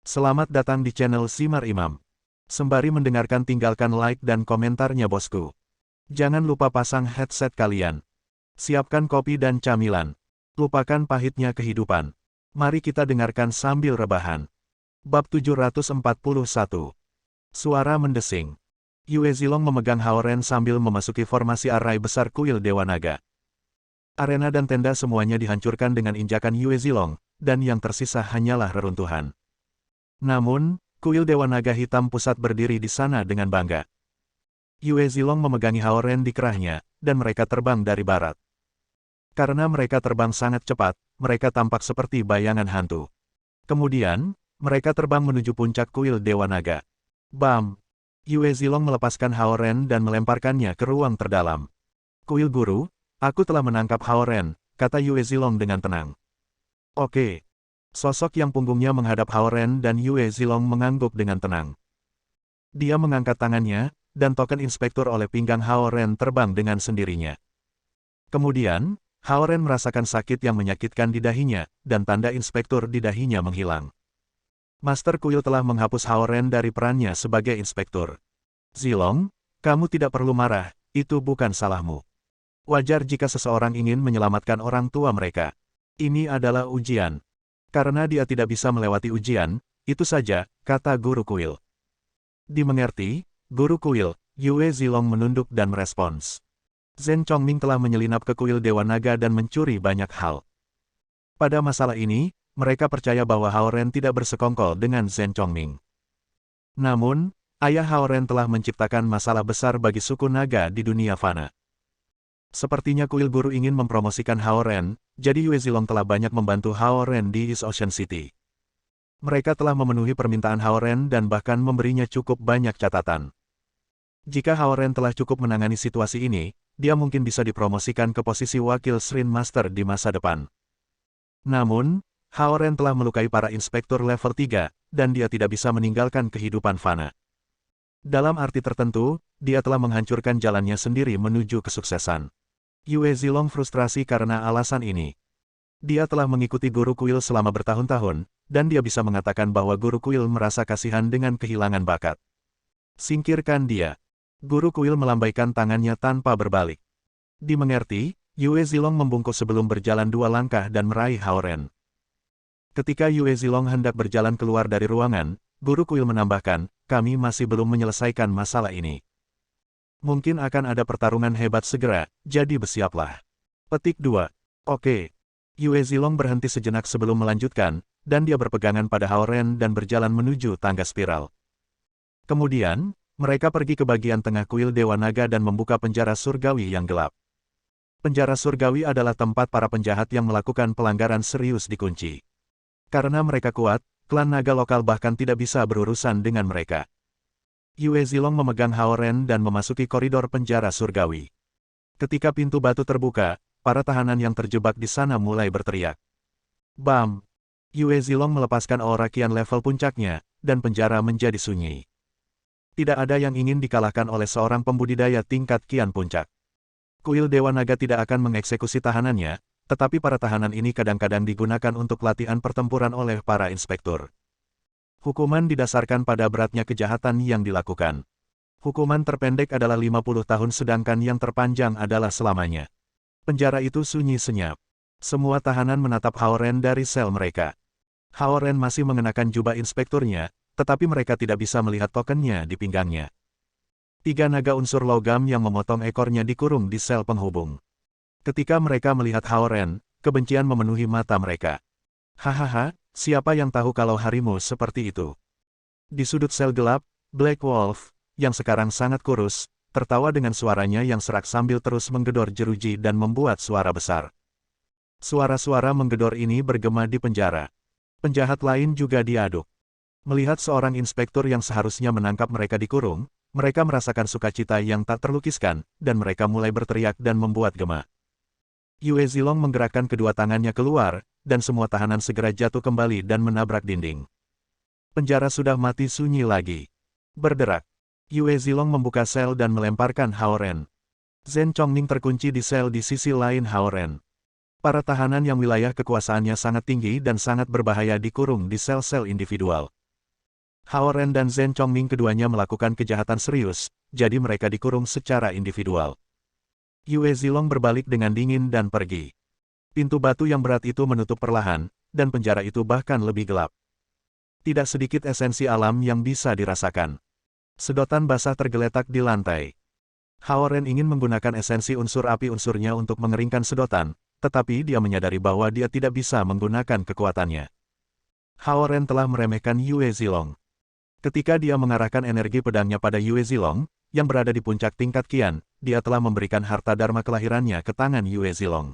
Selamat datang di channel Simar Imam. Sembari mendengarkan tinggalkan like dan komentarnya bosku. Jangan lupa pasang headset kalian. Siapkan kopi dan camilan. Lupakan pahitnya kehidupan. Mari kita dengarkan sambil rebahan. Bab 741. Suara mendesing. Yue Zilong memegang Haoren sambil memasuki formasi arai besar kuil Dewa Naga. Arena dan tenda semuanya dihancurkan dengan injakan Yue Zilong, dan yang tersisa hanyalah reruntuhan. Namun, kuil Dewa Naga Hitam Pusat berdiri di sana dengan bangga. Yue Zilong memegangi Haoren di kerahnya, dan mereka terbang dari barat. Karena mereka terbang sangat cepat, mereka tampak seperti bayangan hantu. Kemudian, mereka terbang menuju puncak kuil Dewa Naga. Bam! Yue Zilong melepaskan Haoren dan melemparkannya ke ruang terdalam. Kuil Guru, aku telah menangkap Haoren, kata Yue Zilong dengan tenang. Oke. Sosok yang punggungnya menghadap Haoren dan Yue Zilong mengangguk dengan tenang. Dia mengangkat tangannya, dan token inspektur oleh pinggang Haoren terbang dengan sendirinya. Kemudian, Haoren merasakan sakit yang menyakitkan di dahinya, dan tanda inspektur di dahinya menghilang. Master Kuil telah menghapus Haoren dari perannya sebagai inspektur. Zilong, kamu tidak perlu marah, itu bukan salahmu. Wajar jika seseorang ingin menyelamatkan orang tua mereka. Ini adalah ujian. Karena dia tidak bisa melewati ujian, itu saja, kata Guru Kuil. Dimengerti, Guru Kuil, Yue Zilong menunduk dan merespons. Zhen Chongming telah menyelinap ke kuil Dewa Naga dan mencuri banyak hal. Pada masalah ini, mereka percaya bahwa Haoren tidak bersekongkol dengan Zhen Chongming. Namun, ayah Haoren telah menciptakan masalah besar bagi suku naga di dunia fana. Sepertinya kuil guru ingin mempromosikan Haoren, jadi Yue Zilong telah banyak membantu Haoren di East Ocean City. Mereka telah memenuhi permintaan Haoren dan bahkan memberinya cukup banyak catatan. Jika Haoren telah cukup menangani situasi ini, dia mungkin bisa dipromosikan ke posisi wakil Shrine Master di masa depan. Namun, Haoren telah melukai para inspektur level 3, dan dia tidak bisa meninggalkan kehidupan fana. Dalam arti tertentu, dia telah menghancurkan jalannya sendiri menuju kesuksesan. Yue Zilong frustrasi karena alasan ini. Dia telah mengikuti Guru Kuil selama bertahun-tahun, dan dia bisa mengatakan bahwa Guru Kuil merasa kasihan dengan kehilangan bakat. Singkirkan dia. Guru Kuil melambaikan tangannya tanpa berbalik. Dimengerti, Yue Zilong membungkuk sebelum berjalan 2 langkah dan meraih Haoren. Ketika Yue Zilong hendak berjalan keluar dari ruangan, Guru Kuil menambahkan, kami masih belum menyelesaikan masalah ini. Mungkin akan ada pertarungan hebat segera, jadi bersiaplah. Petik 2. Oke. Yue Zilong berhenti sejenak sebelum melanjutkan, dan dia berpegangan pada Haoren dan berjalan menuju tangga spiral. Kemudian, mereka pergi ke bagian tengah kuil Dewa Naga dan membuka penjara surgawi yang gelap. Penjara surgawi adalah tempat para penjahat yang melakukan pelanggaran serius dikunci. Karena mereka kuat, klan naga lokal bahkan tidak bisa berurusan dengan mereka. Yue Zilong memegang Haoren dan memasuki koridor penjara surgawi. Ketika pintu batu terbuka, para tahanan yang terjebak di sana mulai berteriak. Bam! Yue Zilong melepaskan aura kian level puncaknya, dan penjara menjadi sunyi. Tidak ada yang ingin dikalahkan oleh seorang pembudidaya tingkat kian puncak. Kuil Dewa Naga tidak akan mengeksekusi tahanannya, tetapi para tahanan ini kadang-kadang digunakan untuk latihan pertempuran oleh para inspektur. Hukuman didasarkan pada beratnya kejahatan yang dilakukan. Hukuman terpendek adalah 50 tahun sedangkan yang terpanjang adalah selamanya. Penjara itu sunyi senyap. Semua tahanan menatap Haoren dari sel mereka. Haoren masih mengenakan jubah inspekturnya, tetapi mereka tidak bisa melihat tokennya di pinggangnya. 3 naga unsur logam yang memotong ekornya dikurung di sel penghubung. Ketika mereka melihat Haoren, kebencian memenuhi mata mereka. Hahaha, siapa yang tahu kalau harimau seperti itu? Di sudut sel gelap, Black Wolf, yang sekarang sangat kurus, tertawa dengan suaranya yang serak sambil terus menggedor jeruji dan membuat suara besar. Suara-suara menggedor ini bergema di penjara. Penjahat lain juga diaduk. Melihat seorang inspektur yang seharusnya menangkap mereka dikurung, mereka merasakan sukacita yang tak terlukiskan, dan mereka mulai berteriak dan membuat gema. Yue Zilong menggerakkan kedua tangannya keluar, dan semua tahanan segera jatuh kembali dan menabrak dinding. Penjara sudah mati sunyi lagi. Berderak. Yue Zilong membuka sel dan melemparkan Haoren. Zhen Chongming terkunci di sel di sisi lain Haoren. Para tahanan yang wilayah kekuasaannya sangat tinggi dan sangat berbahaya dikurung di sel-sel individual. Hao Ren dan Zhen Chongming keduanya melakukan kejahatan serius, jadi mereka dikurung secara individual. Yue Zilong berbalik dengan dingin dan pergi. Pintu batu yang berat itu menutup perlahan, dan penjara itu bahkan lebih gelap. Tidak sedikit esensi alam yang bisa dirasakan. Sedotan basah tergeletak di lantai. Hao Ren ingin menggunakan esensi unsur api unsurnya untuk mengeringkan sedotan, tetapi dia menyadari bahwa dia tidak bisa menggunakan kekuatannya. Hao Ren telah meremehkan Yue Zilong. Ketika dia mengarahkan energi pedangnya pada Yue Zilong, yang berada di puncak tingkat Qian, dia telah memberikan harta dharma kelahirannya ke tangan Yue Zilong.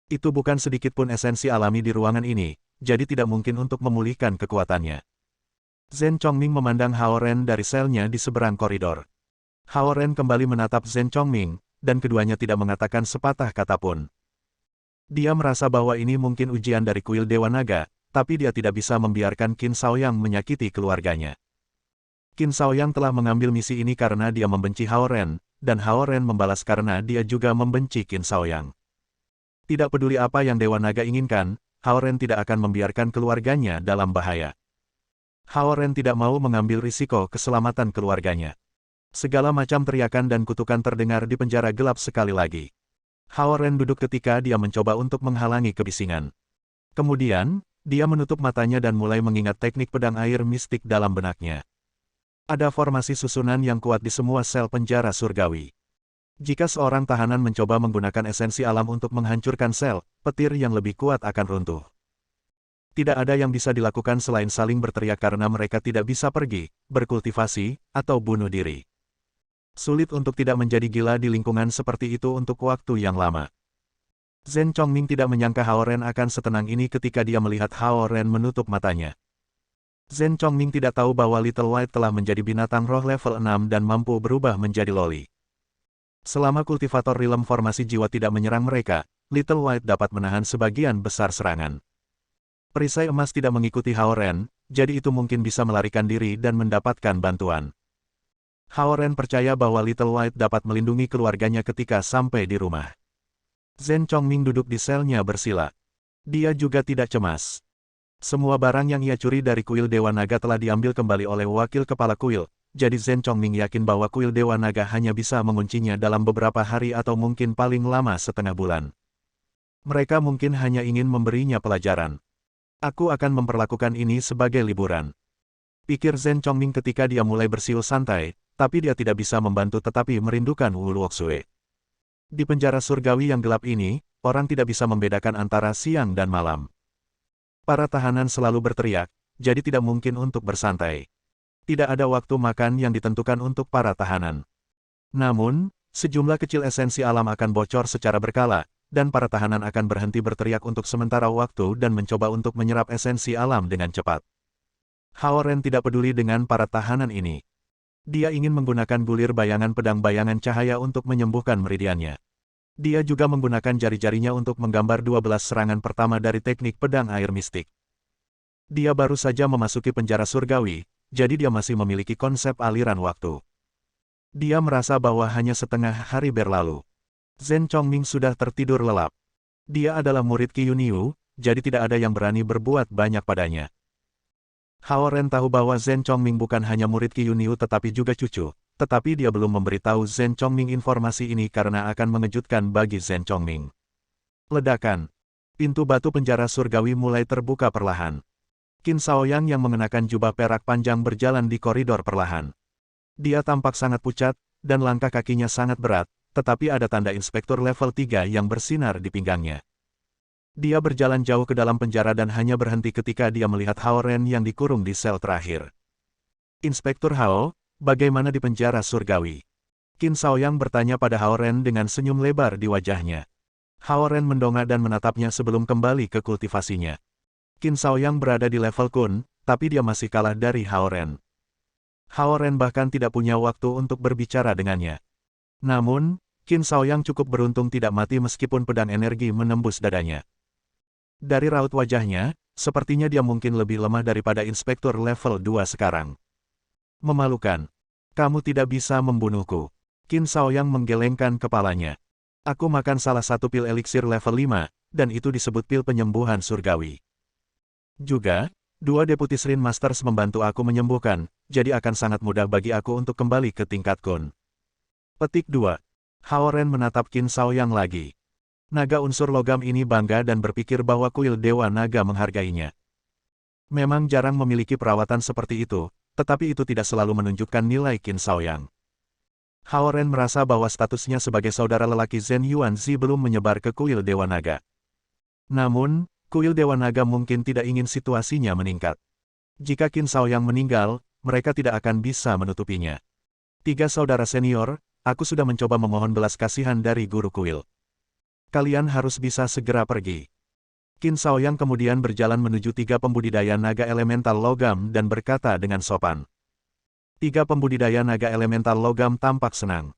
Itu bukan sedikit pun esensi alami di ruangan ini, jadi tidak mungkin untuk memulihkan kekuatannya. Zhen Chongming memandang Hao Ren dari selnya di seberang koridor. Hao Ren kembali menatap Zhen Chongming, dan keduanya tidak mengatakan sepatah kata pun. Dia merasa bahwa ini mungkin ujian dari kuil Dewa Naga, tapi dia tidak bisa membiarkan Qin Shaoyang menyakiti keluarganya. Qin Shaoyang telah mengambil misi ini karena dia membenci Hao Ren, dan Hao Ren membalas karena dia juga membenci Qin Shaoyang. Tidak peduli apa yang Dewa Naga inginkan, Hao Ren tidak akan membiarkan keluarganya dalam bahaya. Hao Ren tidak mau mengambil risiko keselamatan keluarganya. Segala macam teriakan dan kutukan terdengar di penjara gelap sekali lagi. Hao Ren duduk ketika dia mencoba untuk menghalangi kebisingan. Kemudian, dia menutup matanya dan mulai mengingat teknik pedang air mistik dalam benaknya. Ada formasi susunan yang kuat di semua sel penjara surgawi. Jika seorang tahanan mencoba menggunakan esensi alam untuk menghancurkan sel, petir yang lebih kuat akan runtuh. Tidak ada yang bisa dilakukan selain saling berteriak karena mereka tidak bisa pergi, berkultivasi, atau bunuh diri. Sulit untuk tidak menjadi gila di lingkungan seperti itu untuk waktu yang lama. Zhen Chongming tidak menyangka Hao Ren akan setenang ini ketika dia melihat Hao Ren menutup matanya. Zhen Chongming tidak tahu bahwa Little White telah menjadi binatang roh level 6 dan mampu berubah menjadi loli. Selama kultivator rilem formasi jiwa tidak menyerang mereka, Little White dapat menahan sebagian besar serangan. Perisai emas tidak mengikuti Hao Ren, jadi itu mungkin bisa melarikan diri dan mendapatkan bantuan. Hao Ren percaya bahwa Little White dapat melindungi keluarganya ketika sampai di rumah. Zhen Chongming duduk di selnya bersila. Dia juga tidak cemas. Semua barang yang ia curi dari kuil Dewa Naga telah diambil kembali oleh wakil kepala kuil, jadi Zhen Chongming yakin bahwa kuil Dewa Naga hanya bisa menguncinya dalam beberapa hari atau mungkin paling lama setengah bulan. Mereka mungkin hanya ingin memberinya pelajaran. Aku akan memperlakukan ini sebagai liburan. Pikir Zhen Chongming ketika dia mulai bersiul santai, tapi dia tidak bisa membantu tetapi merindukan Wu Luoxue. Di penjara surgawi yang gelap ini, orang tidak bisa membedakan antara siang dan malam. Para tahanan selalu berteriak, jadi tidak mungkin untuk bersantai. Tidak ada waktu makan yang ditentukan untuk para tahanan. Namun, sejumlah kecil esensi alam akan bocor secara berkala, dan para tahanan akan berhenti berteriak untuk sementara waktu dan mencoba untuk menyerap esensi alam dengan cepat. Hao Ren tidak peduli dengan para tahanan ini. Dia ingin menggunakan bulir bayangan pedang bayangan cahaya untuk menyembuhkan meridiannya. Dia juga menggunakan jari-jarinya untuk menggambar 12 serangan pertama dari teknik pedang air mistik. Dia baru saja memasuki penjara surgawi, jadi dia masih memiliki konsep aliran waktu. Dia merasa bahwa hanya setengah hari berlalu. Zhen Chongming sudah tertidur lelap. Dia adalah murid Qi Yunyu, jadi tidak ada yang berani berbuat banyak padanya. Hao Ren tahu bahwa Zhen Chongming bukan hanya murid Qi Yunyu tetapi juga cucu, tetapi dia belum memberitahu Zhen Chongming informasi ini karena akan mengejutkan bagi Zhen Chongming. Ledakan. Pintu batu penjara surgawi mulai terbuka perlahan. Qin Shaoyang yang mengenakan jubah perak panjang berjalan di koridor perlahan. Dia tampak sangat pucat, dan langkah kakinya sangat berat, tetapi ada tanda inspektur level 3 yang bersinar di pinggangnya. Dia berjalan jauh ke dalam penjara dan hanya berhenti ketika dia melihat Hao Ren yang dikurung di sel terakhir. Inspektur Hao, bagaimana di penjara surgawi? Qin Shaoyang bertanya pada Hao Ren dengan senyum lebar di wajahnya. Hao Ren mendongak dan menatapnya sebelum kembali ke kultivasinya. Qin Shaoyang berada di level Kun, tapi dia masih kalah dari Hao Ren. Hao Ren bahkan tidak punya waktu untuk berbicara dengannya. Namun, Qin Shaoyang cukup beruntung tidak mati meskipun pedang energi menembus dadanya. Dari raut wajahnya, sepertinya dia mungkin lebih lemah daripada inspektur level 2 sekarang. Memalukan. Kamu tidak bisa membunuhku. Qin Shaoyang menggelengkan kepalanya. Aku makan salah satu pil eliksir level 5, dan itu disebut pil penyembuhan surgawi. Juga, Dua Deputy Shrine Masters membantu aku menyembuhkan, jadi akan sangat mudah bagi aku untuk kembali ke tingkat Kun. Petik 2. Hao Ren menatap Qin Shaoyang lagi. Naga unsur logam ini bangga dan berpikir bahwa kuil Dewa Naga menghargainya. Memang jarang memiliki perawatan seperti itu, tetapi itu tidak selalu menunjukkan nilai Qin Shaoyang. Hao Ren merasa bahwa statusnya sebagai saudara lelaki Zhen Yuanzi belum menyebar ke kuil Dewa Naga. Namun, kuil Dewa Naga mungkin tidak ingin situasinya meningkat. Jika Qin Shaoyang meninggal, mereka tidak akan bisa menutupinya. Tiga saudara senior, aku sudah mencoba memohon belas kasihan dari guru kuil. Kalian harus bisa segera pergi. Qin Shaoyang kemudian berjalan menuju tiga pembudidaya naga elemental logam dan berkata dengan sopan. Tiga pembudidaya naga elemental logam tampak senang.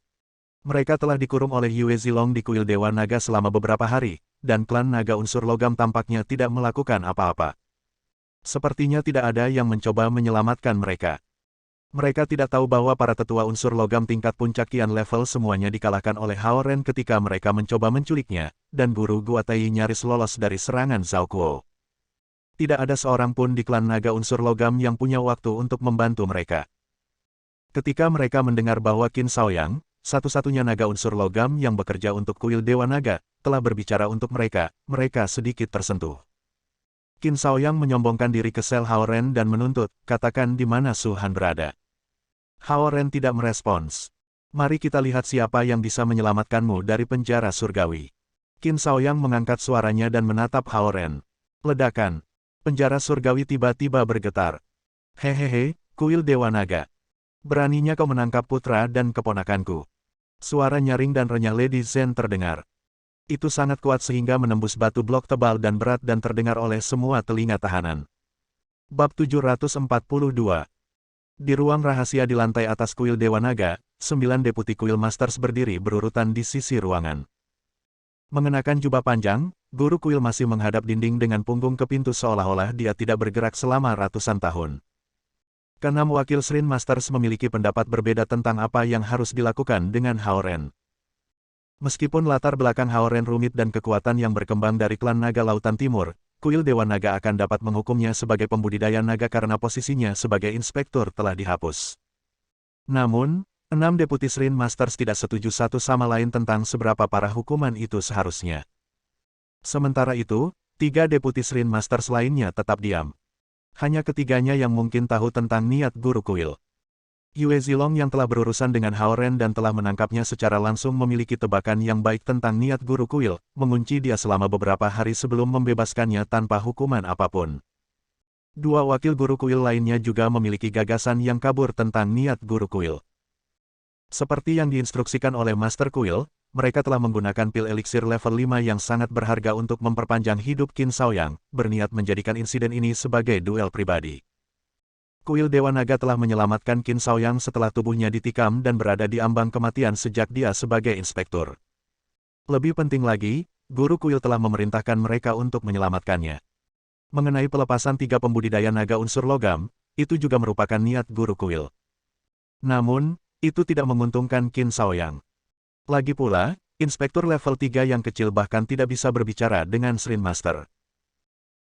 Mereka telah dikurung oleh Yue Zilong di kuil Dewa Naga selama beberapa hari, dan klan naga unsur logam tampaknya tidak melakukan apa-apa. Sepertinya tidak ada yang mencoba menyelamatkan mereka. Mereka tidak tahu bahwa para tetua unsur logam tingkat puncak kian level semuanya dikalahkan oleh Hao Ren ketika mereka mencoba menculiknya, dan guru Guatai nyaris lolos dari serangan Zhao Kuo. Tidak ada seorang pun di klan naga unsur logam yang punya waktu untuk membantu mereka. Ketika mereka mendengar bahwa Qin Shaoyang, satu-satunya naga unsur logam yang bekerja untuk kuil Dewa Naga, telah berbicara untuk mereka, mereka sedikit tersentuh. Qin Shaoyang menyombongkan diri ke sel Hao Ren dan menuntut, katakan di mana Su Han berada. Hao Ren tidak merespons. Mari kita lihat siapa yang bisa menyelamatkanmu dari penjara surgawi. Qin Shaoyang mengangkat suaranya dan menatap Hao Ren. Ledakan. Penjara surgawi tiba-tiba bergetar. Hehehe, kuil Dewa Naga. Beraninya kau menangkap putra dan keponakanku. Suara nyaring dan renyah Lady Zhen terdengar. Itu sangat kuat sehingga menembus batu blok tebal dan berat dan terdengar oleh semua telinga tahanan. Bab 742. Di ruang rahasia di lantai atas kuil Dewa Naga, 9 deputi kuil masters berdiri berurutan di sisi ruangan. Mengenakan jubah panjang, guru kuil masih menghadap dinding dengan punggung ke pintu seolah-olah dia tidak bergerak selama ratusan tahun. Keenam wakil Shrine Masters memiliki pendapat berbeda tentang apa yang harus dilakukan dengan Hao Ren. Meskipun latar belakang Hao Ren rumit dan kekuatan yang berkembang dari klan naga Lautan Timur, kuil Dewa Naga akan dapat menghukumnya sebagai pembudidaya naga karena posisinya sebagai inspektur telah dihapus. Namun, 6 deputi Shrine Masters tidak setuju satu sama lain tentang seberapa parah hukuman itu seharusnya. Sementara itu, 3 deputi Shrine Masters lainnya tetap diam. Hanya ketiganya yang mungkin tahu tentang niat guru kuil. Yue Zilong yang telah berurusan dengan Hao Ren dan telah menangkapnya secara langsung memiliki tebakan yang baik tentang niat guru kuil, mengunci dia selama beberapa hari sebelum membebaskannya tanpa hukuman apapun. 2 wakil guru kuil lainnya juga memiliki gagasan yang kabur tentang niat guru kuil. Seperti yang diinstruksikan oleh Master Kuil, mereka telah menggunakan pil eliksir level 5 yang sangat berharga untuk memperpanjang hidup Qin Shaoyang, berniat menjadikan insiden ini sebagai duel pribadi. Kuil Dewa Naga telah menyelamatkan Qin Shaoyang setelah tubuhnya ditikam dan berada di ambang kematian sejak dia sebagai inspektur. Lebih penting lagi, guru kuil telah memerintahkan mereka untuk menyelamatkannya. Mengenai pelepasan 3 pembudidaya naga unsur logam, itu juga merupakan niat guru kuil. Namun, itu tidak menguntungkan Qin Shaoyang. Lagi pula, inspektur level 3 yang kecil bahkan tidak bisa berbicara dengan Shrine Master.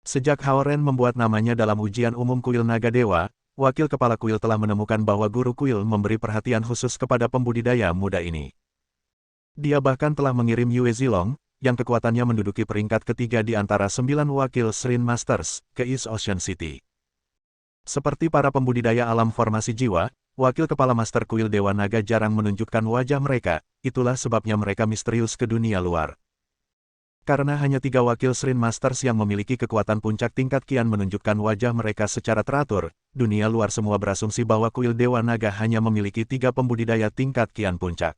Sejak Hao Ren membuat namanya dalam ujian umum kuil Naga Dewa, wakil kepala kuil telah menemukan bahwa guru kuil memberi perhatian khusus kepada pembudidaya muda ini. Dia bahkan telah mengirim Yue Zilong, yang kekuatannya menduduki peringkat ketiga di antara 9 wakil Shrine Masters, ke East Ocean City. Seperti para pembudidaya alam formasi jiwa, wakil kepala Master Kuil Dewa Naga jarang menunjukkan wajah mereka, itulah sebabnya mereka misterius ke dunia luar. Karena hanya 3 wakil Shrine Masters yang memiliki kekuatan puncak tingkat kian menunjukkan wajah mereka secara teratur, dunia luar semua berasumsi bahwa kuil Dewa Naga hanya memiliki 3 pembudidaya tingkat kian puncak.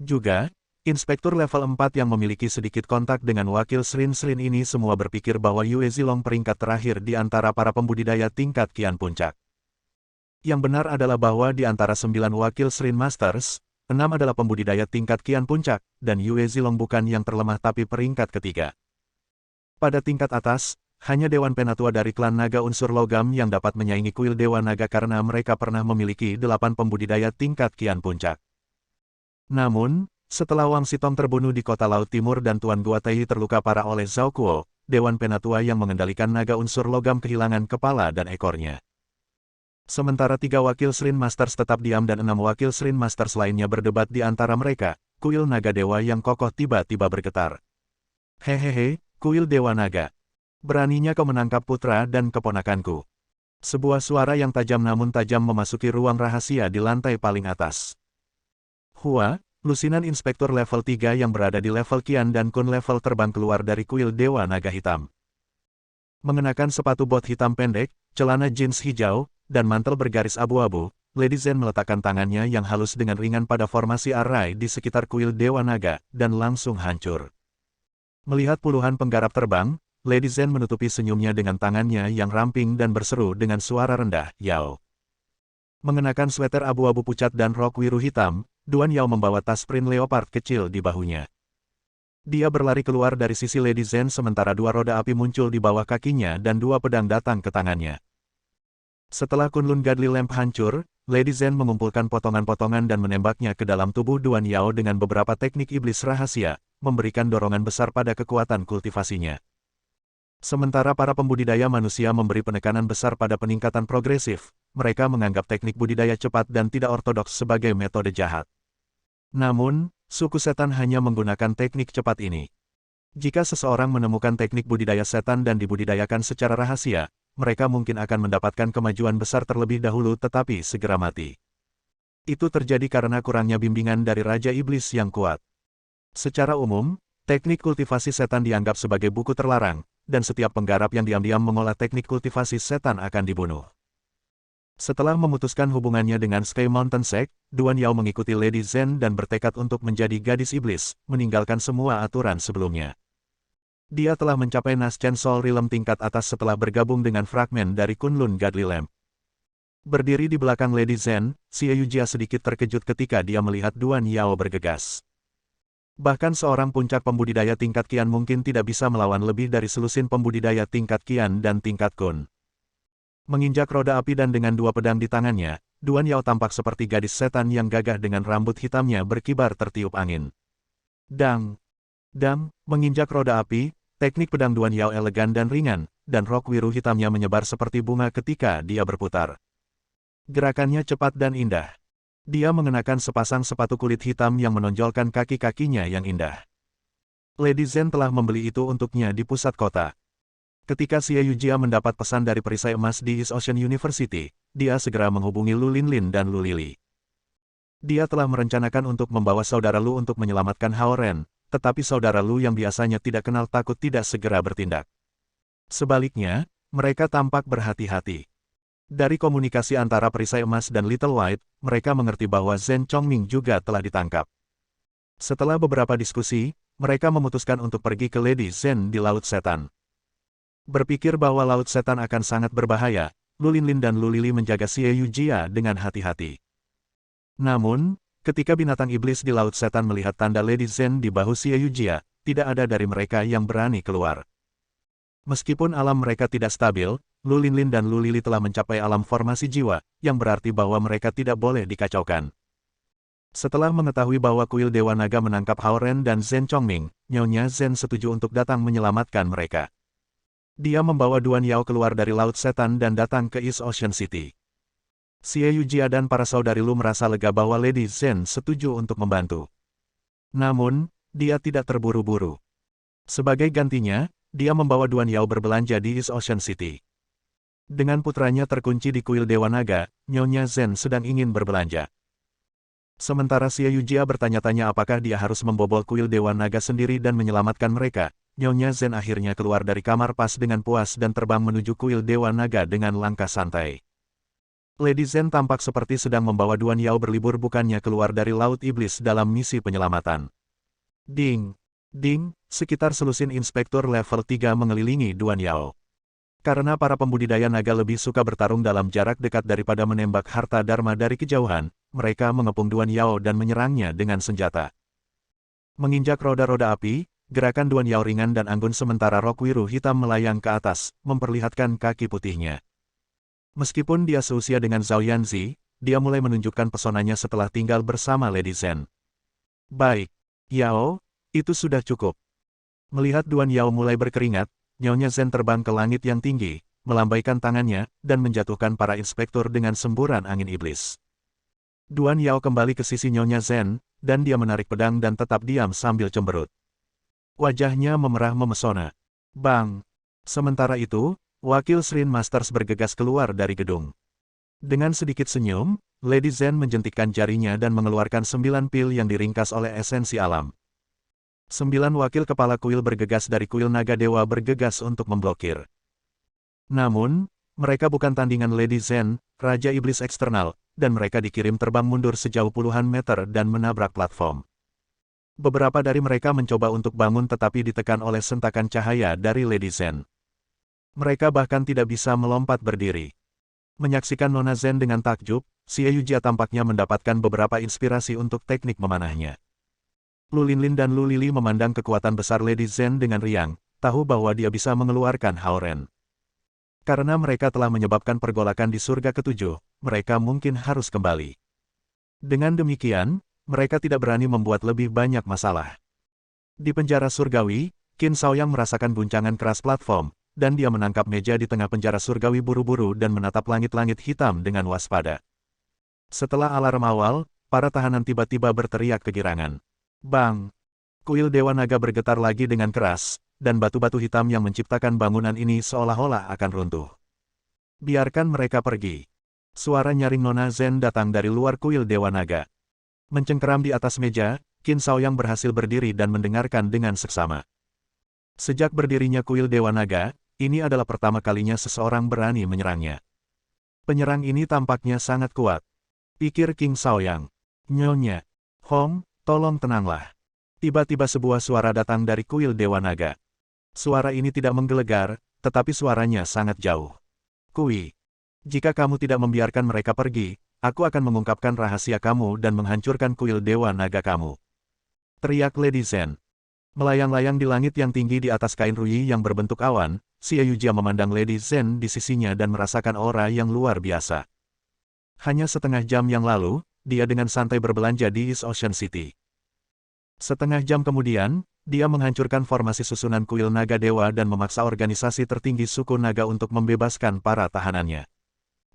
Juga, inspektur level 4 yang memiliki sedikit kontak dengan wakil Shrine ini semua berpikir bahwa Yue Zilong peringkat terakhir di antara para pembudidaya tingkat kian puncak. Yang benar adalah bahwa di antara 9 wakil Shrine Masters, 6 adalah pembudidaya tingkat kian puncak, dan Yue Zilong bukan yang terlemah tapi peringkat ketiga. Pada tingkat atas, hanya Dewan Penatua dari klan naga unsur logam yang dapat menyaingi kuil Dewa Naga karena mereka pernah memiliki 8 pembudidaya tingkat kian puncak. Namun, setelah Wang Xitong terbunuh di kota Laut Timur dan Tuan Guatai terluka parah oleh Zhao Kuo, Dewan Penatua yang mengendalikan naga unsur logam kehilangan kepala dan ekornya. Sementara 3 wakil Shrine Masters tetap diam dan 6 wakil Shrine Masters lainnya berdebat di antara mereka, kuil naga dewa yang kokoh tiba-tiba bergetar. Hehehe, kuil dewa naga. Beraninya kau menangkap putra dan keponakanku. Sebuah suara yang tajam namun tajam memasuki ruang rahasia di lantai paling atas. Hua, lusinan inspektur level 3 yang berada di level Qian dan Kun level terbang keluar dari kuil dewa naga hitam. Mengenakan sepatu bot hitam pendek, celana jeans hijau, dan mantel bergaris abu-abu, Lady Zen meletakkan tangannya yang halus dengan ringan pada formasi arai di sekitar kuil Dewa Naga, dan langsung hancur. Melihat puluhan penggarap terbang, Lady Zen menutupi senyumnya dengan tangannya yang ramping dan berseru dengan suara rendah, Yao. Mengenakan sweater abu-abu pucat dan rok biru hitam, Duan Yao membawa tas print leopard kecil di bahunya. Dia berlari keluar dari sisi Lady Zen sementara 2 roda api muncul di bawah kakinya dan 2 pedang datang ke tangannya. Setelah Kunlun Godly Lamp hancur, Lady Zen mengumpulkan potongan-potongan dan menembaknya ke dalam tubuh Duan Yao dengan beberapa teknik iblis rahasia, memberikan dorongan besar pada kekuatan kultivasinya. Sementara para pembudidaya manusia memberi penekanan besar pada peningkatan progresif, mereka menganggap teknik budidaya cepat dan tidak ortodoks sebagai metode jahat. Namun, suku setan hanya menggunakan teknik cepat ini. Jika seseorang menemukan teknik budidaya setan dan dibudidayakan secara rahasia, mereka mungkin akan mendapatkan kemajuan besar terlebih dahulu tetapi segera mati. Itu terjadi karena kurangnya bimbingan dari Raja Iblis yang kuat. Secara umum, teknik kultivasi setan dianggap sebagai buku terlarang, dan setiap penggarap yang diam-diam mengolah teknik kultivasi setan akan dibunuh. Setelah memutuskan hubungannya dengan Sky Mountain Sect, Duan Yao mengikuti Lady Zen dan bertekad untuk menjadi gadis iblis, meninggalkan semua aturan sebelumnya. Dia telah mencapai Naschen Soul Realm tingkat atas setelah bergabung dengan fragmen dari Kunlun Godly Lamp. Berdiri di belakang Lady Zen, Xie Yujia sedikit terkejut ketika dia melihat Duan Yao bergegas. Bahkan seorang puncak pembudidaya tingkat Qian mungkin tidak bisa melawan lebih dari selusin pembudidaya tingkat Qian dan tingkat Kun. Menginjak roda api dan dengan 2 pedang di tangannya, Duan Yao tampak seperti gadis setan yang gagah dengan rambut hitamnya berkibar tertiup angin. Dang! Dang! Menginjak roda api, teknik pedang Duan Yao elegan dan ringan, dan rok biru hitamnya menyebar seperti bunga ketika dia berputar. Gerakannya cepat dan indah. Dia mengenakan sepasang sepatu kulit hitam yang menonjolkan kaki-kakinya yang indah. Lady Zen telah membeli itu untuknya di pusat kota. Ketika Xie Yujia mendapat pesan dari perisai emas di East Ocean University, dia segera menghubungi Lu Linlin dan Lu Lili. Dia telah merencanakan untuk membawa saudara Lu untuk menyelamatkan Hao Ren, tetapi saudara Lu yang biasanya tidak kenal takut tidak segera bertindak. Sebaliknya, mereka tampak berhati-hati. Dari komunikasi antara perisai emas dan Little White, mereka mengerti bahwa Zhen Chongming juga telah ditangkap. Setelah beberapa diskusi, mereka memutuskan untuk pergi ke Lady Zen di Laut Setan. Berpikir bahwa Laut Setan akan sangat berbahaya, Lu Linlin dan Lu Lili menjaga Xie Yujia dengan hati-hati. Namun, ketika binatang iblis di Laut Setan melihat tanda Lady Zen di bahu Xie Yujia, tidak ada dari mereka yang berani keluar. Meskipun alam mereka tidak stabil, Lu Linlin dan Lu Lili telah mencapai alam formasi jiwa, yang berarti bahwa mereka tidak boleh dikacaukan. Setelah mengetahui bahwa kuil Dewa Naga menangkap Hao Ren dan Zhen Chongming, Nyonya Zen setuju untuk datang menyelamatkan mereka. Dia membawa Duan Yao keluar dari Laut Setan dan datang ke East Ocean City. Xie Yujia dan para saudari Lu merasa lega bahwa Lady Zen setuju untuk membantu. Namun, dia tidak terburu-buru. Sebagai gantinya, dia membawa Duan Yao berbelanja di East Ocean City. Dengan putranya terkunci di kuil Dewa Naga, Nyonya Zen sedang ingin berbelanja. Sementara Xie Yujia bertanya-tanya apakah dia harus membobol kuil Dewa Naga sendiri dan menyelamatkan mereka, Nyonya Zen akhirnya keluar dari kamar pas dengan puas dan terbang menuju kuil Dewa Naga dengan langkah santai. Lady Zen tampak seperti sedang membawa Duan Yao berlibur bukannya keluar dari Laut Iblis dalam misi penyelamatan. Ding! Ding! Sekitar selusin inspektur level 3 mengelilingi Duan Yao. Karena para pembudidaya naga lebih suka bertarung dalam jarak dekat daripada menembak harta dharma dari kejauhan, mereka mengepung Duan Yao dan menyerangnya dengan senjata. Menginjak roda-roda api, gerakan Duan Yao ringan dan anggun sementara rok biru hitam melayang ke atas, memperlihatkan kaki putihnya. Meskipun dia seusia dengan Zhao Yanzi, dia mulai menunjukkan pesonanya setelah tinggal bersama Lady Zen. Baik, Yao, itu sudah cukup. Melihat Duan Yao mulai berkeringat, Nyonya Zen terbang ke langit yang tinggi, melambaikan tangannya, dan menjatuhkan para inspektur dengan semburan angin iblis. Duan Yao kembali ke sisi Nyonya Zen, dan dia menarik pedang dan tetap diam sambil cemberut. Wajahnya memerah memesona. Bang! Sementara itu, wakil Shrine Masters bergegas keluar dari gedung. Dengan sedikit senyum, Lady Zen menjentikkan jarinya dan mengeluarkan 9 pil yang diringkas oleh esensi alam. 9 wakil kepala kuil bergegas dari kuil naga dewa bergegas untuk memblokir. Namun, mereka bukan tandingan Lady Zen, Raja Iblis Eksternal, dan mereka dikirim terbang mundur sejauh puluhan meter dan menabrak platform. Beberapa dari mereka mencoba untuk bangun tetapi ditekan oleh sentakan cahaya dari Lady Zen. Mereka bahkan tidak bisa melompat berdiri. Menyaksikan Nona Zen dengan takjub, Xie Yujia tampaknya mendapatkan beberapa inspirasi untuk teknik memanahnya. Lu Linlin dan Lu Lili memandang kekuatan besar Lady Zen dengan riang, tahu bahwa dia bisa mengeluarkan Haoren. Karena mereka telah menyebabkan pergolakan di surga ketujuh, mereka mungkin harus kembali. Dengan demikian, mereka tidak berani membuat lebih banyak masalah. Di penjara surgawi, Qin Shaoyang merasakan guncangan keras platform, dan dia menangkap meja di tengah penjara surgawi buru-buru dan menatap langit-langit hitam dengan waspada. Setelah alarm awal, para tahanan tiba-tiba berteriak kegirangan. Bang! Kuil Dewa Naga bergetar lagi dengan keras, dan batu-batu hitam yang menciptakan bangunan ini seolah-olah akan runtuh. Biarkan mereka pergi. Suara nyaring Nona Zen datang dari luar kuil Dewa Naga. Mencengkeram di atas meja, Qin Shaoyang berhasil berdiri dan mendengarkan dengan seksama. Sejak berdirinya kuil Dewa Naga, ini adalah pertama kalinya seseorang berani menyerangnya. Penyerang ini tampaknya sangat kuat. Pikir Qin Shaoyang. Nyonya. Hong, tolong tenanglah. Tiba-tiba sebuah suara datang dari kuil Dewa Naga. Suara ini tidak menggelegar, tetapi suaranya sangat jauh. Kui, jika kamu tidak membiarkan mereka pergi, aku akan mengungkapkan rahasia kamu dan menghancurkan kuil Dewa Naga kamu. Teriak Lady Zen. Melayang-layang di langit yang tinggi di atas kain ruyi yang berbentuk awan, Xie Yujia memandang Lady Zen di sisinya dan merasakan aura yang luar biasa. Hanya setengah jam yang lalu, dia dengan santai berbelanja di East Ocean City. Setengah jam kemudian, dia menghancurkan formasi susunan kuil naga dewa dan memaksa organisasi tertinggi suku naga untuk membebaskan para tahanannya.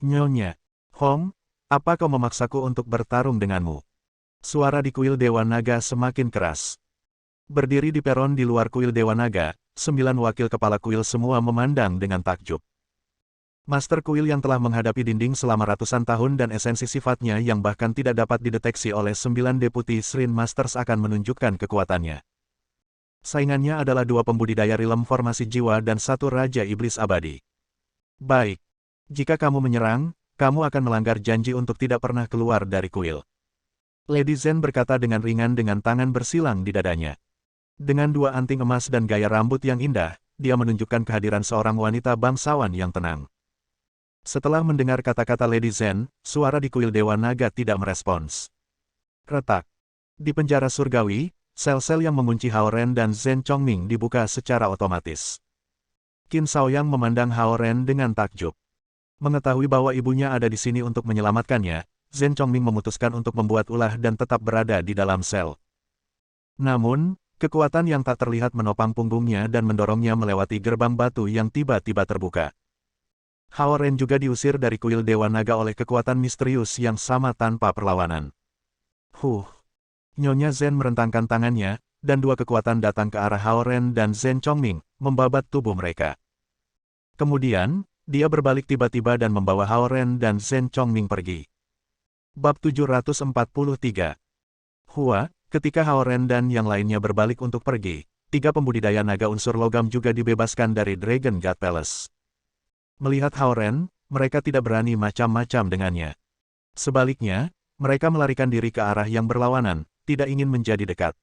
Nyonya, Hong, apa kau memaksaku untuk bertarung denganmu? Suara di kuil Dewa Naga semakin keras. Berdiri di peron di luar kuil Dewa Naga, 9 wakil kepala kuil semua memandang dengan takjub. Master kuil yang telah menghadapi dinding selama ratusan tahun dan esensi sifatnya yang bahkan tidak dapat dideteksi oleh 9 deputi Shrine Masters akan menunjukkan kekuatannya. Saingannya adalah 2 pembudidaya rilem formasi jiwa dan 1 Raja Iblis Abadi. Baik. Jika kamu menyerang, kamu akan melanggar janji untuk tidak pernah keluar dari kuil. Lady Zen berkata dengan ringan dengan tangan bersilang di dadanya. Dengan 2 anting emas dan gaya rambut yang indah, dia menunjukkan kehadiran seorang wanita bangsawan yang tenang. Setelah mendengar kata-kata Lady Zen, suara di kuil Dewa Naga tidak merespons. Retak. Di penjara surgawi, sel-sel yang mengunci Haoren dan Zen Chongming dibuka secara otomatis. Qin Shaoyang memandang Haoren dengan takjub. Mengetahui bahwa ibunya ada di sini untuk menyelamatkannya, Zen Chongming memutuskan untuk membuat ulah dan tetap berada di dalam sel. Namun, kekuatan yang tak terlihat menopang punggungnya dan mendorongnya melewati gerbang batu yang tiba-tiba terbuka. Haoren juga diusir dari kuil Dewa Naga oleh kekuatan misterius yang sama tanpa perlawanan. Nyonya Zen merentangkan tangannya, dan 2 kekuatan datang ke arah Haoren dan Zen Chongming, membabat tubuh mereka. Kemudian, dia berbalik tiba-tiba dan membawa Haoren dan Zen Chongming pergi. Bab 743. Ketika Haoren dan yang lainnya berbalik untuk pergi, 3 pembudidaya naga unsur logam juga dibebaskan dari Dragon God Palace. Melihat Haoren, mereka tidak berani macam-macam dengannya. Sebaliknya, mereka melarikan diri ke arah yang berlawanan, tidak ingin menjadi dekat.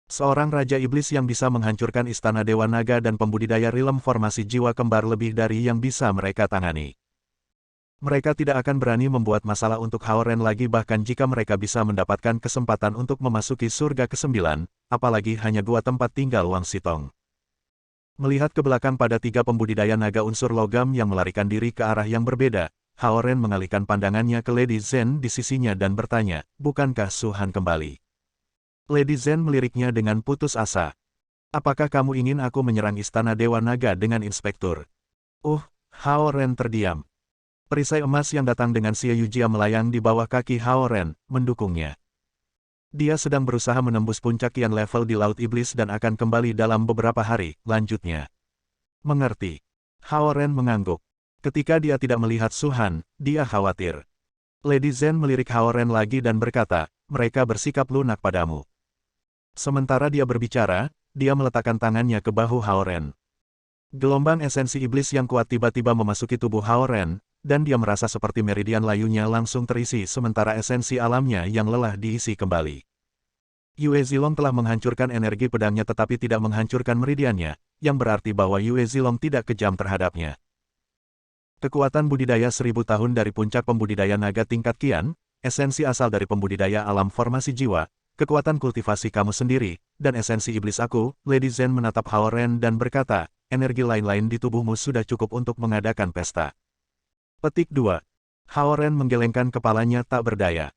Seorang Raja Iblis yang bisa menghancurkan Istana Dewa Naga dan pembudidaya rilem formasi jiwa kembar lebih dari yang bisa mereka tangani. Mereka tidak akan berani membuat masalah untuk Haoren lagi bahkan jika mereka bisa mendapatkan kesempatan untuk memasuki surga ke-9, apalagi hanya 2 tempat tinggal Wang Sitong. Melihat ke belakang pada 3 pembudidaya naga unsur logam yang melarikan diri ke arah yang berbeda, Haoren mengalihkan pandangannya ke Lady Zen di sisinya dan bertanya, bukankah Su Han kembali? Lady Zen meliriknya dengan putus asa. Apakah kamu ingin aku menyerang Istana Dewa Naga dengan inspektur? Hao Ren terdiam. Perisai emas yang datang dengan Xie Yujia melayang di bawah kaki Hao Ren, mendukungnya. Dia sedang berusaha menembus puncak Qian level di Laut Iblis dan akan kembali dalam beberapa hari, lanjutnya. Mengerti. Hao Ren mengangguk. Ketika dia tidak melihat Su Han, dia khawatir. Lady Zhen melirik Hao Ren lagi dan berkata, mereka bersikap lunak padamu. Sementara dia berbicara, dia meletakkan tangannya ke bahu Hao Ren. Gelombang esensi iblis yang kuat tiba-tiba memasuki tubuh Hao Ren, dan dia merasa seperti meridian layunya langsung terisi sementara esensi alamnya yang lelah diisi kembali. Yue Zilong telah menghancurkan energi pedangnya tetapi tidak menghancurkan meridiannya, yang berarti bahwa Yue Zilong tidak kejam terhadapnya. Kekuatan budidaya 1000 tahun dari puncak pembudidaya naga tingkat Qian, esensi asal dari pembudidaya alam formasi jiwa, kekuatan kultivasi kamu sendiri, dan esensi iblis aku, Lady Zhen menatap Hao Ren dan berkata, energi lain-lain di tubuhmu sudah cukup untuk mengadakan pesta. Petik 2. Hao Ren menggelengkan kepalanya tak berdaya.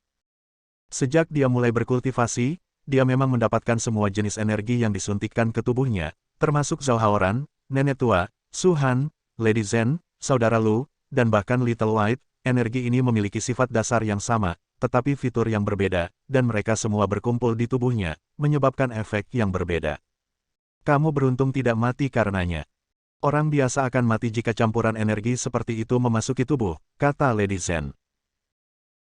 Sejak dia mulai berkultivasi, dia memang mendapatkan semua jenis energi yang disuntikkan ke tubuhnya, termasuk Zhao Haoran, Nenek Tua, Su Han, Lady Zhen, Saudara Lu, dan bahkan Little White. Energi ini memiliki sifat dasar yang sama, tetapi fitur yang berbeda, dan mereka semua berkumpul di tubuhnya, menyebabkan efek yang berbeda. Kamu beruntung tidak mati karenanya. Orang biasa akan mati jika campuran energi seperti itu memasuki tubuh, kata Lady Zhen.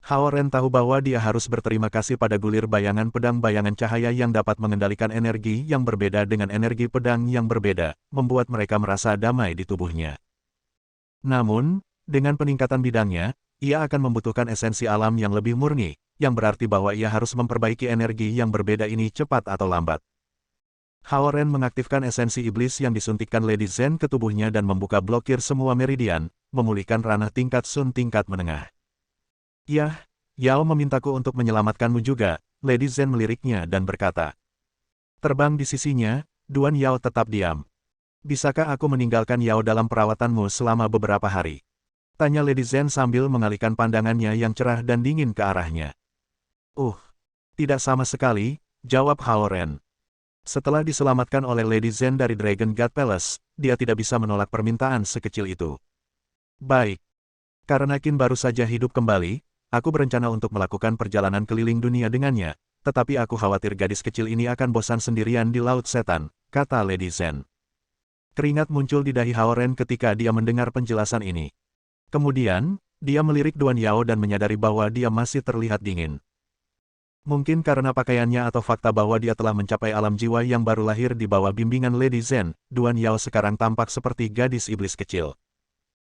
Hao Ren tahu bahwa dia harus berterima kasih pada gulir bayangan pedang bayangan cahaya yang dapat mengendalikan energi yang berbeda dengan energi pedang yang berbeda, membuat mereka merasa damai di tubuhnya. Namun, dengan peningkatan bidangnya, ia akan membutuhkan esensi alam yang lebih murni, yang berarti bahwa ia harus memperbaiki energi yang berbeda ini cepat atau lambat. Hao Ren mengaktifkan esensi iblis yang disuntikkan Lady Zhen ke tubuhnya dan membuka blokir semua meridian, memulihkan ranah tingkat Sun tingkat menengah. Yah, Yao memintaku untuk menyelamatkanmu juga, Lady Zhen meliriknya dan berkata. Terbang di sisinya, Duan Yao tetap diam. Bisakah aku meninggalkan Yao dalam perawatanmu selama beberapa hari? Tanya Lady Zhen sambil mengalihkan pandangannya yang cerah dan dingin ke arahnya. Tidak sama sekali, jawab Hao Ren. Setelah diselamatkan oleh Lady Zhen dari Dragon God Palace, dia tidak bisa menolak permintaan sekecil itu. Baik. Karena Qin baru saja hidup kembali, aku berencana untuk melakukan perjalanan keliling dunia dengannya, tetapi aku khawatir gadis kecil ini akan bosan sendirian di Laut Setan, kata Lady Zhen. Keringat muncul di dahi Hao Ren ketika dia mendengar penjelasan ini. Kemudian, dia melirik Duan Yao dan menyadari bahwa dia masih terlihat dingin. Mungkin karena pakaiannya atau fakta bahwa dia telah mencapai alam jiwa yang baru lahir di bawah bimbingan Lady Zhen, Duan Yao sekarang tampak seperti gadis iblis kecil.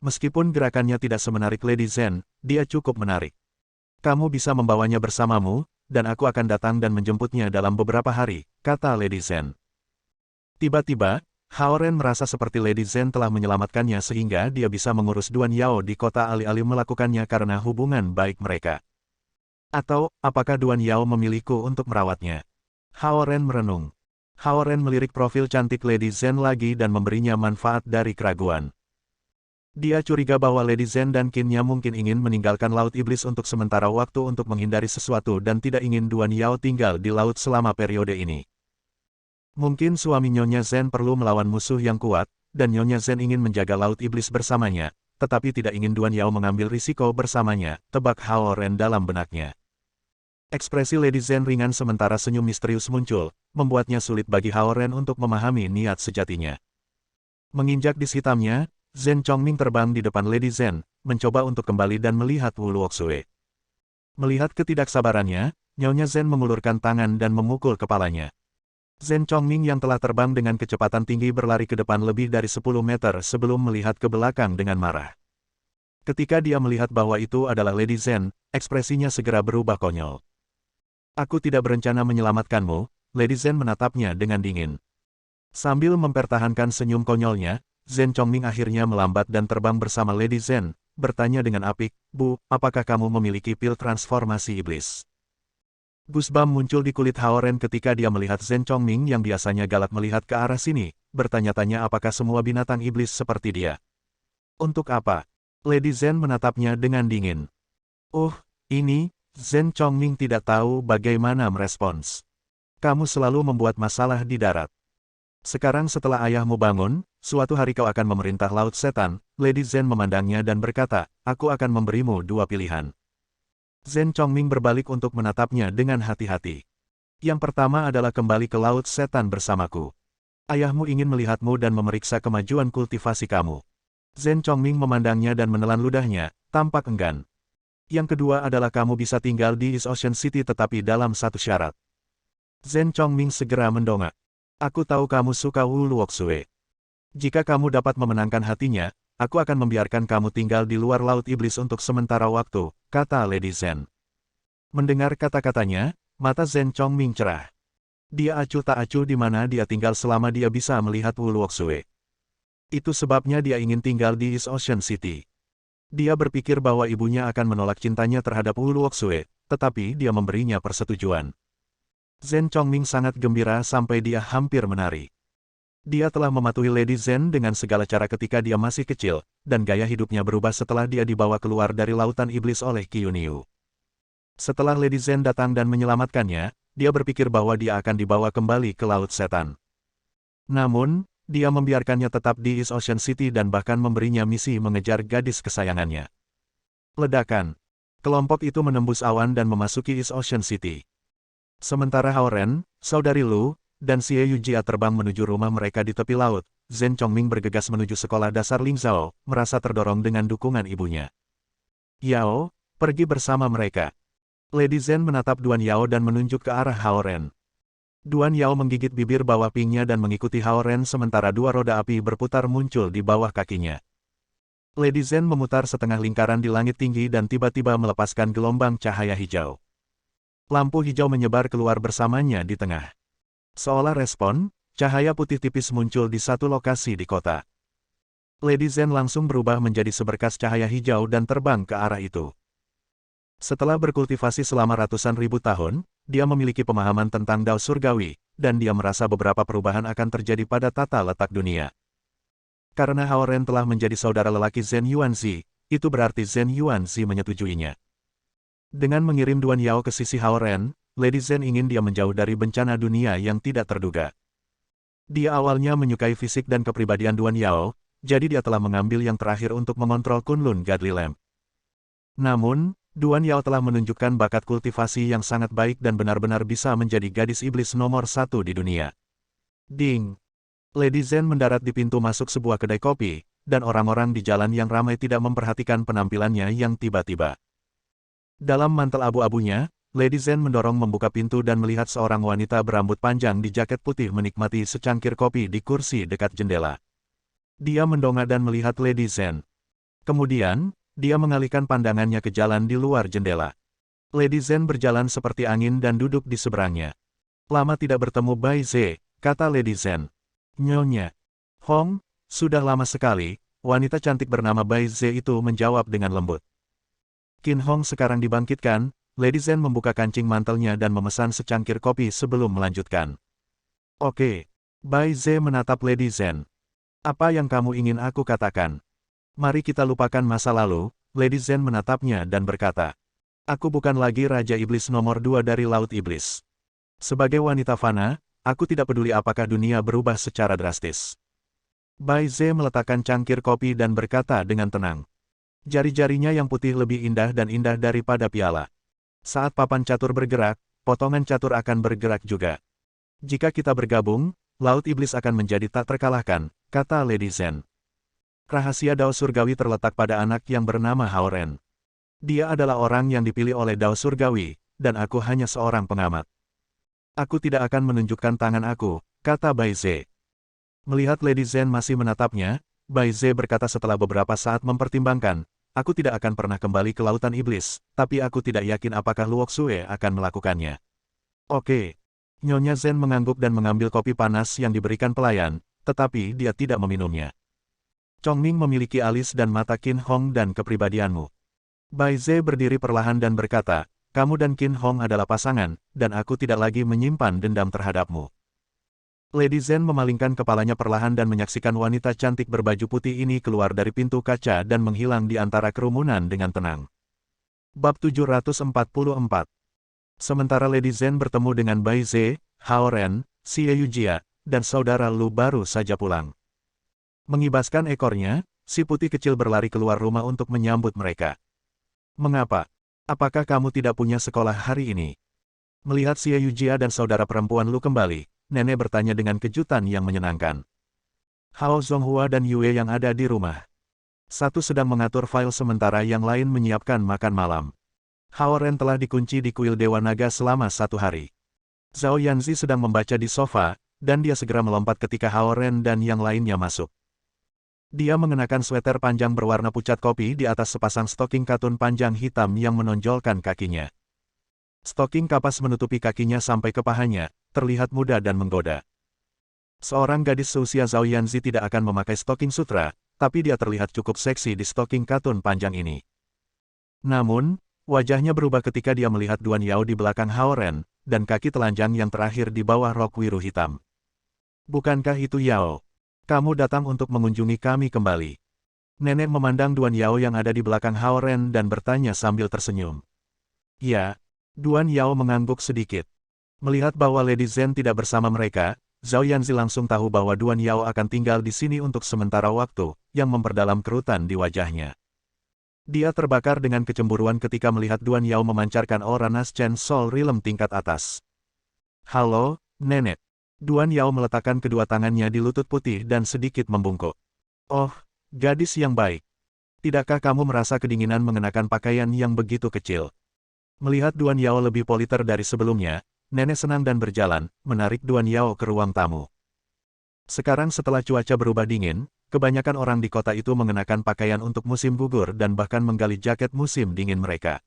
Meskipun gerakannya tidak semenarik Lady Zhen, dia cukup menarik. Kamu bisa membawanya bersamamu, dan aku akan datang dan menjemputnya dalam beberapa hari, kata Lady Zhen. Tiba-tiba, Hao Ren merasa seperti Lady Zhen telah menyelamatkannya sehingga dia bisa mengurus Duan Yao di kota alih-alih melakukannya karena hubungan baik mereka. Atau, apakah Duan Yao memilihku untuk merawatnya? Hao Ren merenung. Hao Ren melirik profil cantik Lady Zhen lagi dan memberinya manfaat dari keraguan. Dia curiga bahwa Lady Zhen dan Qin-nya mungkin ingin meninggalkan Laut Iblis untuk sementara waktu untuk menghindari sesuatu dan tidak ingin Duan Yao tinggal di laut selama periode ini. Mungkin suami Nyonya Zhen perlu melawan musuh yang kuat, dan Nyonya Zhen ingin menjaga Laut Iblis bersamanya, tetapi tidak ingin Duan Yao mengambil risiko bersamanya, tebak Hao Ren dalam benaknya. Ekspresi Lady Zhen ringan sementara senyum misterius muncul, membuatnya sulit bagi Hao Ren untuk memahami niat sejatinya. Menginjak dis hitamnya, Zhen Chongming terbang di depan Lady Zhen, mencoba untuk kembali dan melihat Wu Luoxue. Melihat ketidaksabarannya, Nyonya Zhen mengulurkan tangan dan memukul kepalanya. Zhen Chongming yang telah terbang dengan kecepatan tinggi berlari ke depan lebih dari 10 meter sebelum melihat ke belakang dengan marah. Ketika dia melihat bahwa itu adalah Lady Zhen, ekspresinya segera berubah konyol. Aku tidak berencana menyelamatkanmu, Lady Zhen menatapnya dengan dingin. Sambil mempertahankan senyum konyolnya, Zhen Chongming akhirnya melambat dan terbang bersama Lady Zhen, bertanya dengan apik, Bu, apakah kamu memiliki pil transformasi iblis? Gusbam muncul di kulit Hao Ren ketika dia melihat Zhen Chongming yang biasanya galak melihat ke arah sini, bertanya-tanya apakah semua binatang iblis seperti dia. Untuk apa? Lady Zhen menatapnya dengan dingin. Ini, Zhen Chongming tidak tahu bagaimana merespons. Kamu selalu membuat masalah di darat. Sekarang setelah ayahmu bangun, suatu hari kau akan memerintah Laut Setan. Lady Zhen memandangnya dan berkata, aku akan memberimu dua pilihan. Zhen Chongming berbalik untuk menatapnya dengan hati-hati. Yang pertama adalah kembali ke Laut Setan bersamaku. Ayahmu ingin melihatmu dan memeriksa kemajuan kultivasi kamu. Zhen Chongming memandangnya dan menelan ludahnya, tampak enggan. Yang kedua adalah kamu bisa tinggal di East Ocean City tetapi dalam satu syarat. Zhen Chongming segera mendongak. Aku tahu kamu suka Wu Luoxue. Jika kamu dapat memenangkan hatinya, aku akan membiarkan kamu tinggal di luar Laut Iblis untuk sementara waktu, kata Lady Zhen. Mendengar kata-katanya, mata Zhen Chongming cerah. Dia acuh tak acuh di mana dia tinggal selama dia bisa melihat Wu Luoxue. Itu sebabnya dia ingin tinggal di East Ocean City. Dia berpikir bahwa ibunya akan menolak cintanya terhadap Wu Luoxue, tetapi dia memberinya persetujuan. Zhen Chongming sangat gembira sampai dia hampir menari. Dia telah mematuhi Lady Zhen dengan segala cara ketika dia masih kecil, dan gaya hidupnya berubah setelah dia dibawa keluar dari lautan iblis oleh Qiu Niu. Setelah Lady Zhen datang dan menyelamatkannya, dia berpikir bahwa dia akan dibawa kembali ke Laut Setan. Namun, dia membiarkannya tetap di East Ocean City dan bahkan memberinya misi mengejar gadis kesayangannya. Ledakan. Kelompok itu menembus awan dan memasuki East Ocean City. Sementara Hao Ren, saudari Lu, dan Xie Yujia terbang menuju rumah mereka di tepi laut, Zhen Chongming bergegas menuju sekolah dasar Lingzhou, merasa terdorong dengan dukungan ibunya. Yao, pergi bersama mereka. Lady Zhen menatap Duan Yao dan menunjuk ke arah Hao Ren. Duan Yao menggigit bibir bawah pingnya dan mengikuti Hao Ren sementara dua roda api berputar muncul di bawah kakinya. Lady Zhen memutar setengah lingkaran di langit tinggi dan tiba-tiba melepaskan gelombang cahaya hijau. Lampu hijau menyebar keluar bersamanya di tengah. Seolah respon, cahaya putih tipis muncul di satu lokasi di kota. Lady Zhen langsung berubah menjadi seberkas cahaya hijau dan terbang ke arah itu. Setelah berkultivasi selama ratusan ribu tahun, dia memiliki pemahaman tentang Dao Surgawi, dan dia merasa beberapa perubahan akan terjadi pada tata letak dunia. Karena Hao Ren telah menjadi saudara lelaki Zhen Yuanzi, itu berarti Zhen Yuanzi menyetujuinya. Dengan mengirim Duan Yao ke sisi Hao Ren, Lady Zhen ingin dia menjauh dari bencana dunia yang tidak terduga. Dia awalnya menyukai fisik dan kepribadian Duan Yao, jadi dia telah mengambil yang terakhir untuk mengontrol Kunlun Godly Lamp. Namun, Duan Yao telah menunjukkan bakat kultivasi yang sangat baik dan benar-benar bisa menjadi gadis iblis nomor satu di dunia. Ding! Lady Zhen mendarat di pintu masuk sebuah kedai kopi, dan orang-orang di jalan yang ramai tidak memperhatikan penampilannya yang tiba-tiba. Dalam mantel abu-abunya, Lady Zhen mendorong membuka pintu dan melihat seorang wanita berambut panjang di jaket putih menikmati secangkir kopi di kursi dekat jendela. Dia mendongak dan melihat Lady Zhen. Kemudian, dia mengalihkan pandangannya ke jalan di luar jendela. Lady Zhen berjalan seperti angin dan duduk di seberangnya. Lama tidak bertemu Bai Ze, kata Lady Zhen. Nyonya Hong, sudah lama sekali, wanita cantik bernama Bai Ze itu menjawab dengan lembut. Qin Hong sekarang dibangkitkan, Lady Zhen membuka kancing mantelnya dan memesan secangkir kopi sebelum melanjutkan. Oke. Bai Ze menatap Lady Zhen. Apa yang kamu ingin aku katakan? Mari kita lupakan masa lalu, Lady Zhen menatapnya dan berkata. Aku bukan lagi Raja Iblis nomor 2 dari Laut Iblis. Sebagai wanita fana, aku tidak peduli apakah dunia berubah secara drastis. Bai Ze meletakkan cangkir kopi dan berkata dengan tenang. Jari-jarinya yang putih lebih indah dan indah daripada piala. Saat papan catur bergerak, potongan catur akan bergerak juga. Jika kita bergabung, Laut Iblis akan menjadi tak terkalahkan, kata Lady Zhen. Rahasia Dao Surgawi terletak pada anak yang bernama Hao Ren. Dia adalah orang yang dipilih oleh Dao Surgawi, dan aku hanya seorang pengamat. Aku tidak akan menunjukkan tangan aku, kata Bai Ze. Melihat Lady Zhen masih menatapnya, Bai Ze berkata setelah beberapa saat mempertimbangkan, aku tidak akan pernah kembali ke Lautan Iblis, tapi aku tidak yakin apakah Luoxue akan melakukannya. Oke. Nyonya Zhen mengangguk dan mengambil kopi panas yang diberikan pelayan, tetapi dia tidak meminumnya. Chongming memiliki alis dan mata Qin Hong dan kepribadianmu. Bai Ze berdiri perlahan dan berkata, kamu dan Qin Hong adalah pasangan, dan aku tidak lagi menyimpan dendam terhadapmu. Lady Zhen memalingkan kepalanya perlahan dan menyaksikan wanita cantik berbaju putih ini keluar dari pintu kaca dan menghilang di antara kerumunan dengan tenang. Bab 744. Sementara Lady Zhen bertemu dengan Bai Ze, Hao Ren, Xie Yujia, dan saudara Lu baru saja pulang. Mengibaskan ekornya, si putih kecil berlari keluar rumah untuk menyambut mereka. Mengapa? Apakah kamu tidak punya sekolah hari ini? Melihat Xie Yujia dan saudara perempuan Lu kembali, nenek bertanya dengan kejutan yang menyenangkan. Hao Zonghua dan Yue yang ada di rumah. Satu sedang mengatur file sementara yang lain menyiapkan makan malam. Hao Ren telah dikunci di kuil Dewa Naga selama 1 hari. Zhao Yanzi sedang membaca di sofa, dan dia segera melompat ketika Hao Ren dan yang lainnya masuk. Dia mengenakan sweter panjang berwarna pucat kopi di atas sepasang stoking katun panjang hitam yang menonjolkan kakinya. Stoking kapas menutupi kakinya sampai ke pahanya, terlihat muda dan menggoda. Seorang gadis seusia Zhao Yanzi tidak akan memakai stoking sutra, tapi dia terlihat cukup seksi di stoking katun panjang ini. Namun, wajahnya berubah ketika dia melihat Duan Yao di belakang Hao Ren, dan kaki telanjang yang terakhir di bawah rok biru hitam. Bukankah itu Yao? Kamu datang untuk mengunjungi kami kembali. Nenek memandang Duan Yao yang ada di belakang Hao Ren dan bertanya sambil tersenyum. Ya. Duan Yao mengangguk sedikit. Melihat bahwa Lady Zhen tidak bersama mereka, Zhao Yanzi langsung tahu bahwa Duan Yao akan tinggal di sini untuk sementara waktu, yang memperdalam kerutan di wajahnya. Dia terbakar dengan kecemburuan ketika melihat Duan Yao memancarkan aura Naschen Soul Realm tingkat atas. Halo, Nenek. Duan Yao meletakkan kedua tangannya di lutut putih dan sedikit membungkuk. Oh, gadis yang baik. Tidakkah kamu merasa kedinginan mengenakan pakaian yang begitu kecil? Melihat Duan Yao lebih politer dari sebelumnya, nenek senang dan berjalan, menarik Duan Yao ke ruang tamu. Sekarang setelah cuaca berubah dingin, kebanyakan orang di kota itu mengenakan pakaian untuk musim gugur dan bahkan menggali jaket musim dingin mereka.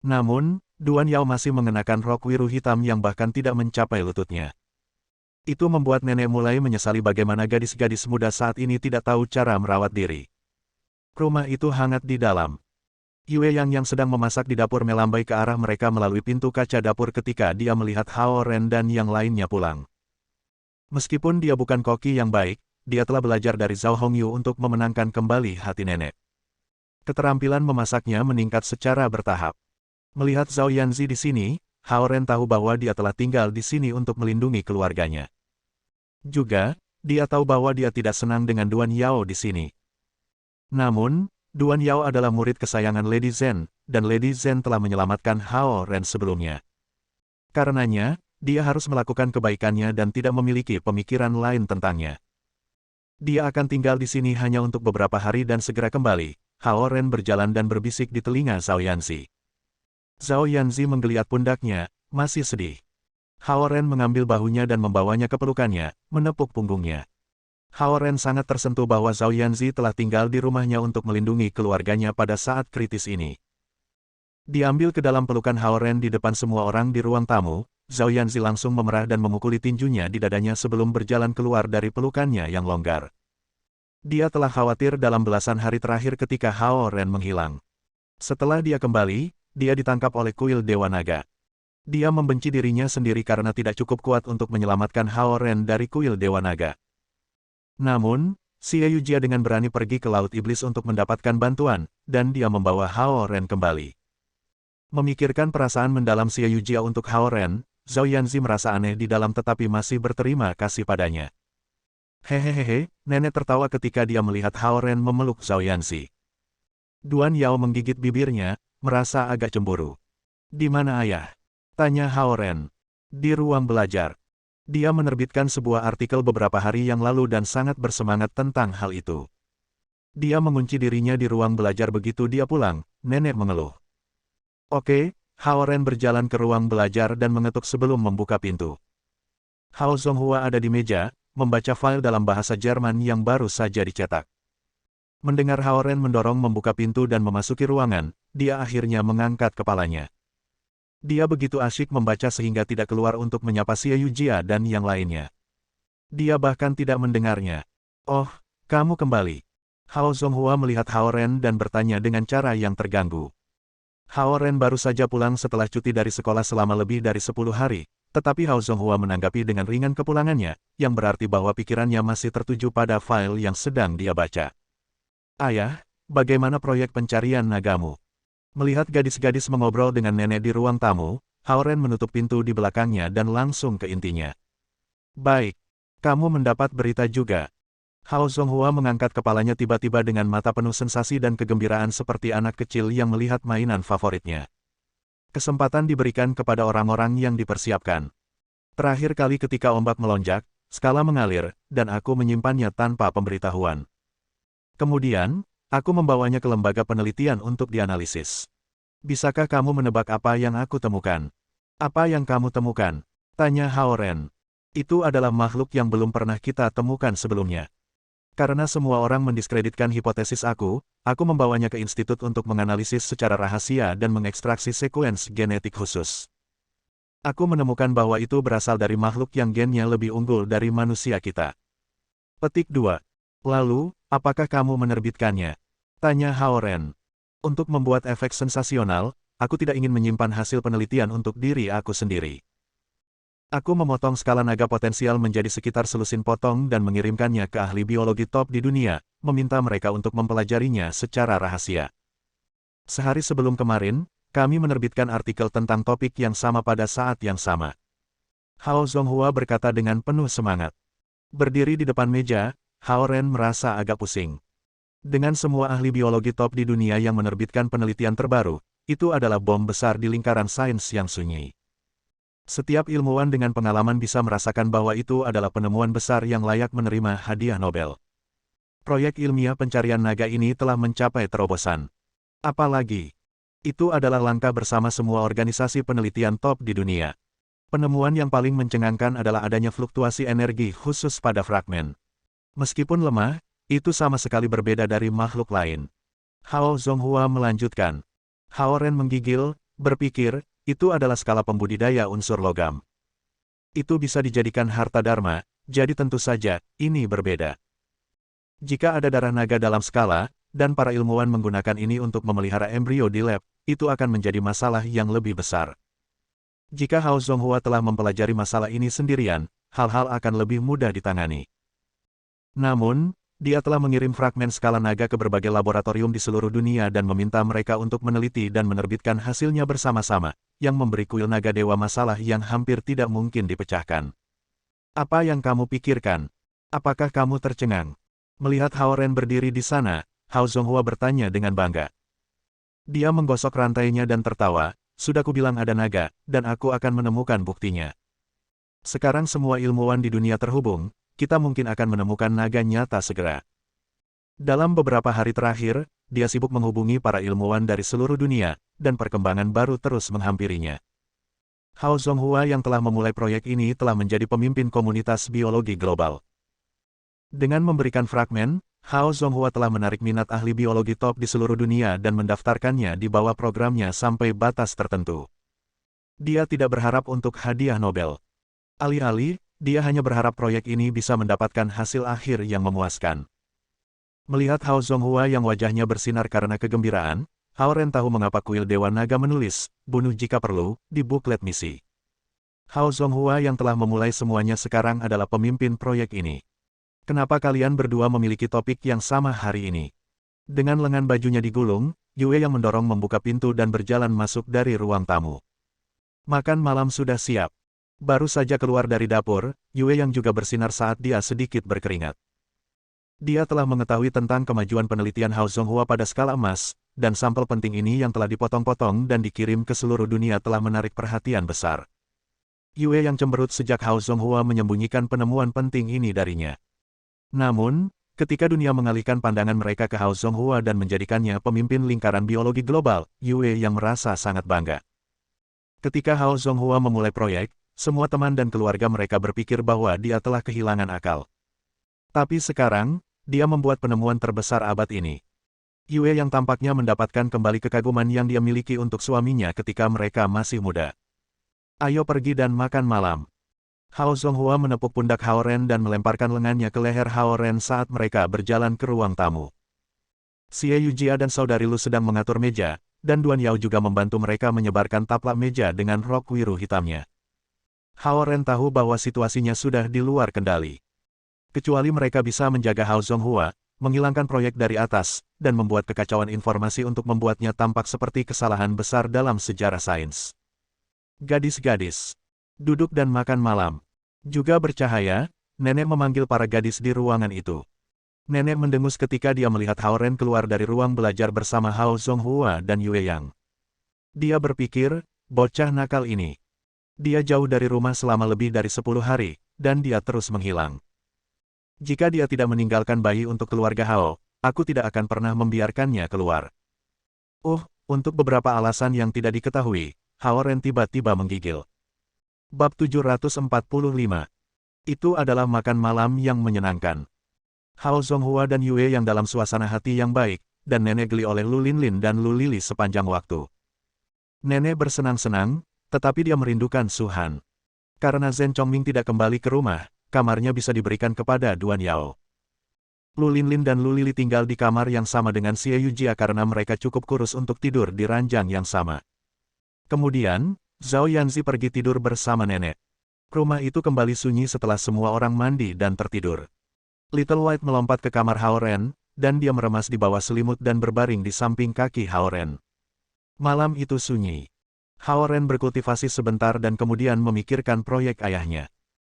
Namun, Duan Yao masih mengenakan rok biru hitam yang bahkan tidak mencapai lututnya. Itu membuat nenek mulai menyesali bagaimana gadis-gadis muda saat ini tidak tahu cara merawat diri. Rumah itu hangat di dalam. Yue yang sedang memasak di dapur melambai ke arah mereka melalui pintu kaca dapur ketika dia melihat Hao Ren dan yang lainnya pulang. Meskipun dia bukan koki yang baik, dia telah belajar dari Zhao Hongyu untuk memenangkan kembali hati nenek. Keterampilan memasaknya meningkat secara bertahap. Melihat Zhao Yanzi di sini, Hao Ren tahu bahwa dia telah tinggal di sini untuk melindungi keluarganya. Juga, dia tahu bahwa dia tidak senang dengan Duan Yao di sini. Namun, Duan Yao adalah murid kesayangan Lady Zhen, dan Lady Zhen telah menyelamatkan Hao Ren sebelumnya. Karenanya, dia harus melakukan kebaikannya dan tidak memiliki pemikiran lain tentangnya. Dia akan tinggal di sini hanya untuk beberapa hari dan segera kembali. Hao Ren berjalan dan berbisik di telinga Zhao Yanzi. Zhao Yanzi menggeliat pundaknya, masih sedih. Hao Ren mengambil bahunya dan membawanya ke pelukannya, menepuk punggungnya. Hao Ren sangat tersentuh bahwa Zhao Yanzi telah tinggal di rumahnya untuk melindungi keluarganya pada saat kritis ini. Diambil ke dalam pelukan Hao Ren di depan semua orang di ruang tamu, Zhao Yanzi langsung memerah dan memukuli tinjunya di dadanya sebelum berjalan keluar dari pelukannya yang longgar. Dia telah khawatir dalam belasan hari terakhir ketika Hao Ren menghilang. Setelah dia kembali, dia ditangkap oleh kuil Dewa Naga. Dia membenci dirinya sendiri karena tidak cukup kuat untuk menyelamatkan Hao Ren dari kuil Dewa Naga. Namun, Xie Yujia dengan berani pergi ke Laut Iblis untuk mendapatkan bantuan, dan dia membawa Hao Ren kembali. Memikirkan perasaan mendalam Xie Yujia untuk Hao Ren, Zhao Yanzi merasa aneh di dalam tetapi masih berterima kasih padanya. Hehehe, nenek tertawa ketika dia melihat Hao Ren memeluk Zhao Yanzi. Duan Yao menggigit bibirnya, merasa agak cemburu. Di mana ayah? Tanya Hao Ren. Di ruang belajar. Dia menerbitkan sebuah artikel beberapa hari yang lalu dan sangat bersemangat tentang hal itu. Dia mengunci dirinya di ruang belajar begitu dia pulang, nenek mengeluh. Oke, Hao Ren berjalan ke ruang belajar dan mengetuk sebelum membuka pintu. Hao Zonghua ada di meja, membaca file dalam bahasa Jerman yang baru saja dicetak. Mendengar Hao Ren mendorong membuka pintu dan memasuki ruangan, dia akhirnya mengangkat kepalanya. Dia begitu asyik membaca sehingga tidak keluar untuk menyapa Xie Yujia dan yang lainnya. Dia bahkan tidak mendengarnya. Oh, kamu kembali. Hao Zonghua melihat Hao Ren dan bertanya dengan cara yang terganggu. Hao Ren baru saja pulang setelah cuti dari sekolah selama lebih dari 10 hari, tetapi Hao Zonghua menanggapi dengan ringan kepulangannya, yang berarti bahwa pikirannya masih tertuju pada file yang sedang dia baca. Ayah, bagaimana proyek pencarian nagamu? Melihat gadis-gadis mengobrol dengan nenek di ruang tamu, Hao Ren menutup pintu di belakangnya dan langsung ke intinya. Baik. Kamu mendapat berita juga. Hao Zonghua mengangkat kepalanya tiba-tiba dengan mata penuh sensasi dan kegembiraan seperti anak kecil yang melihat mainan favoritnya. Kesempatan diberikan kepada orang-orang yang dipersiapkan. Terakhir kali ketika ombak melonjak, skala mengalir, dan aku menyimpannya tanpa pemberitahuan. Kemudian, aku membawanya ke lembaga penelitian untuk dianalisis. Bisakah kamu menebak apa yang aku temukan? Apa yang kamu temukan? Tanya Hao Ren. Itu adalah makhluk yang belum pernah kita temukan sebelumnya. Karena semua orang mendiskreditkan hipotesis aku membawanya ke institut untuk menganalisis secara rahasia dan mengekstraksi sekuens genetik khusus. Aku menemukan bahwa itu berasal dari makhluk yang gennya lebih unggul dari manusia kita. Petik 2. Lalu, apakah kamu menerbitkannya? Tanya Hao Ren. Untuk membuat efek sensasional, aku tidak ingin menyimpan hasil penelitian untuk diri aku sendiri. Aku memotong skala naga potensial menjadi sekitar selusin potong dan mengirimkannya ke ahli biologi top di dunia, meminta mereka untuk mempelajarinya secara rahasia. Sehari sebelum kemarin, kami menerbitkan artikel tentang topik yang sama pada saat yang sama. Hao Zonghua berkata dengan penuh semangat. Berdiri di depan meja, Hao Ren merasa agak pusing. Dengan semua ahli biologi top di dunia yang menerbitkan penelitian terbaru, itu adalah bom besar di lingkaran sains yang sunyi. Setiap ilmuwan dengan pengalaman bisa merasakan bahwa itu adalah penemuan besar yang layak menerima hadiah Nobel. Proyek ilmiah pencarian naga ini telah mencapai terobosan. Apalagi, itu adalah langkah bersama semua organisasi penelitian top di dunia. Penemuan yang paling mencengangkan adalah adanya fluktuasi energi khusus pada fragmen. Meskipun lemah, itu sama sekali berbeda dari makhluk lain. Hao Zonghua melanjutkan. Hao Ren menggigil, berpikir, itu adalah skala pembudidaya unsur logam. Itu bisa dijadikan harta dharma, jadi tentu saja, ini berbeda. Jika ada darah naga dalam skala, dan para ilmuwan menggunakan ini untuk memelihara embrio di lab, itu akan menjadi masalah yang lebih besar. Jika Hao Zonghua telah mempelajari masalah ini sendirian, hal-hal akan lebih mudah ditangani. Namun, dia telah mengirim fragmen skala naga ke berbagai laboratorium di seluruh dunia dan meminta mereka untuk meneliti dan menerbitkan hasilnya bersama-sama, yang memberi kuil naga dewa masalah yang hampir tidak mungkin dipecahkan. Apa yang kamu pikirkan? Apakah kamu tercengang? Melihat Hao Ren berdiri di sana, Hao Zonghua bertanya dengan bangga. Dia menggosok rantainya dan tertawa, sudah kubilang ada naga, dan aku akan menemukan buktinya. Sekarang semua ilmuwan di dunia terhubung, kita mungkin akan menemukan naga nyata segera. Dalam beberapa hari terakhir, dia sibuk menghubungi para ilmuwan dari seluruh dunia, dan perkembangan baru terus menghampirinya. Hao Zonghua yang telah memulai proyek ini telah menjadi pemimpin komunitas biologi global. Dengan memberikan fragmen, Hao Zonghua telah menarik minat ahli biologi top di seluruh dunia dan mendaftarkannya di bawah programnya sampai batas tertentu. Dia tidak berharap untuk hadiah Nobel. Alih-alih, dia hanya berharap proyek ini bisa mendapatkan hasil akhir yang memuaskan. Melihat Hao Zonghua yang wajahnya bersinar karena kegembiraan, Hao Ren tahu mengapa kuil Dewa Naga menulis, bunuh jika perlu, di buklet misi. Hao Zonghua yang telah memulai semuanya sekarang adalah pemimpin proyek ini. Kenapa kalian berdua memiliki topik yang sama hari ini? Dengan lengan bajunya digulung, Yue yang mendorong membuka pintu dan berjalan masuk dari ruang tamu. Makan malam sudah siap. Baru saja keluar dari dapur, Yue yang juga bersinar saat dia sedikit berkeringat. Dia telah mengetahui tentang kemajuan penelitian Hao Zonghua pada skala emas, dan sampel penting ini yang telah dipotong-potong dan dikirim ke seluruh dunia telah menarik perhatian besar. Yue yang cemberut sejak Hao Zonghua menyembunyikan penemuan penting ini darinya. Namun, ketika dunia mengalihkan pandangan mereka ke Hao Zonghua dan menjadikannya pemimpin lingkaran biologi global, Yue yang merasa sangat bangga. Ketika Hao Zonghua memulai proyek, semua teman dan keluarga mereka berpikir bahwa dia telah kehilangan akal. Tapi sekarang, dia membuat penemuan terbesar abad ini. Yue yang tampaknya mendapatkan kembali kekaguman yang dia miliki untuk suaminya ketika mereka masih muda. Ayo pergi dan makan malam. Hao Zonghua menepuk pundak Hao Ren dan melemparkan lengannya ke leher Hao Ren saat mereka berjalan ke ruang tamu. Xie Yujia dan saudari Lu sedang mengatur meja, dan Duan Yao juga membantu mereka menyebarkan taplak meja dengan rok biru hitamnya. Hao Ren tahu bahwa situasinya sudah di luar kendali. Kecuali mereka bisa menjaga Hao Zonghua, menghilangkan proyek dari atas, dan membuat kekacauan informasi untuk membuatnya tampak seperti kesalahan besar dalam sejarah sains. Gadis-gadis, duduk dan makan malam. Juga bercahaya, nenek memanggil para gadis di ruangan itu. Nenek mendengus ketika dia melihat Hao Ren keluar dari ruang belajar bersama Hao Zonghua dan Yue Yang. Dia berpikir, bocah nakal ini. Dia jauh dari rumah selama lebih dari 10 hari, dan dia terus menghilang. Jika dia tidak meninggalkan bayi untuk keluarga Hao, aku tidak akan pernah membiarkannya keluar. Untuk beberapa alasan yang tidak diketahui, Hao Ren tiba-tiba menggigil. Bab 745. Itu adalah makan malam yang menyenangkan. Hao Zonghua dan Yue yang dalam suasana hati yang baik, dan nenek geli oleh Lu Linlin dan Lu Lili sepanjang waktu. Nenek bersenang-senang, tetapi dia merindukan Su Han. Karena Zhen Chongming tidak kembali ke rumah, kamarnya bisa diberikan kepada Duan Yao. Lu Linlin dan Lu Lili tinggal di kamar yang sama dengan Xie Yujia karena mereka cukup kurus untuk tidur di ranjang yang sama. Kemudian, Zhao Yanzi pergi tidur bersama nenek. Rumah itu kembali sunyi setelah semua orang mandi dan tertidur. Little White melompat ke kamar Hao Ren, dan dia meremas di bawah selimut dan berbaring di samping kaki Hao Ren. Malam itu sunyi. Hao Ren berkultivasi sebentar dan kemudian memikirkan proyek ayahnya.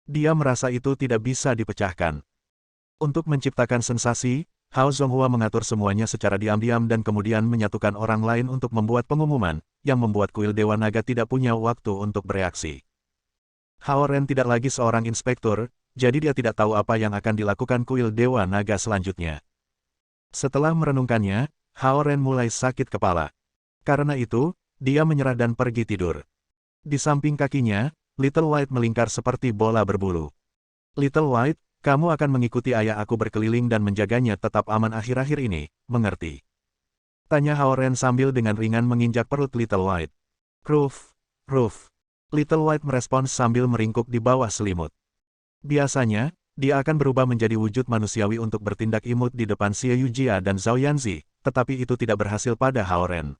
Dia merasa itu tidak bisa dipecahkan. Untuk menciptakan sensasi, Hao Zonghua mengatur semuanya secara diam-diam dan kemudian menyatukan orang lain untuk membuat pengumuman, yang membuat kuil Dewa Naga tidak punya waktu untuk bereaksi. Hao Ren tidak lagi seorang inspektur, jadi dia tidak tahu apa yang akan dilakukan kuil Dewa Naga selanjutnya. Setelah merenungkannya, Hao Ren mulai sakit kepala. Karena itu, dia menyerah dan pergi tidur. Di samping kakinya, Little White melingkar seperti bola berbulu. Little White, kamu akan mengikuti ayah aku berkeliling dan menjaganya tetap aman akhir-akhir ini, mengerti? Tanya Hao Ren sambil dengan ringan menginjak perut Little White. Ruf. Little White merespons sambil meringkuk di bawah selimut. Biasanya, dia akan berubah menjadi wujud manusiawi untuk bertindak imut di depan Xie Yujia dan Zhao Yanzi, tetapi itu tidak berhasil pada Hao Ren.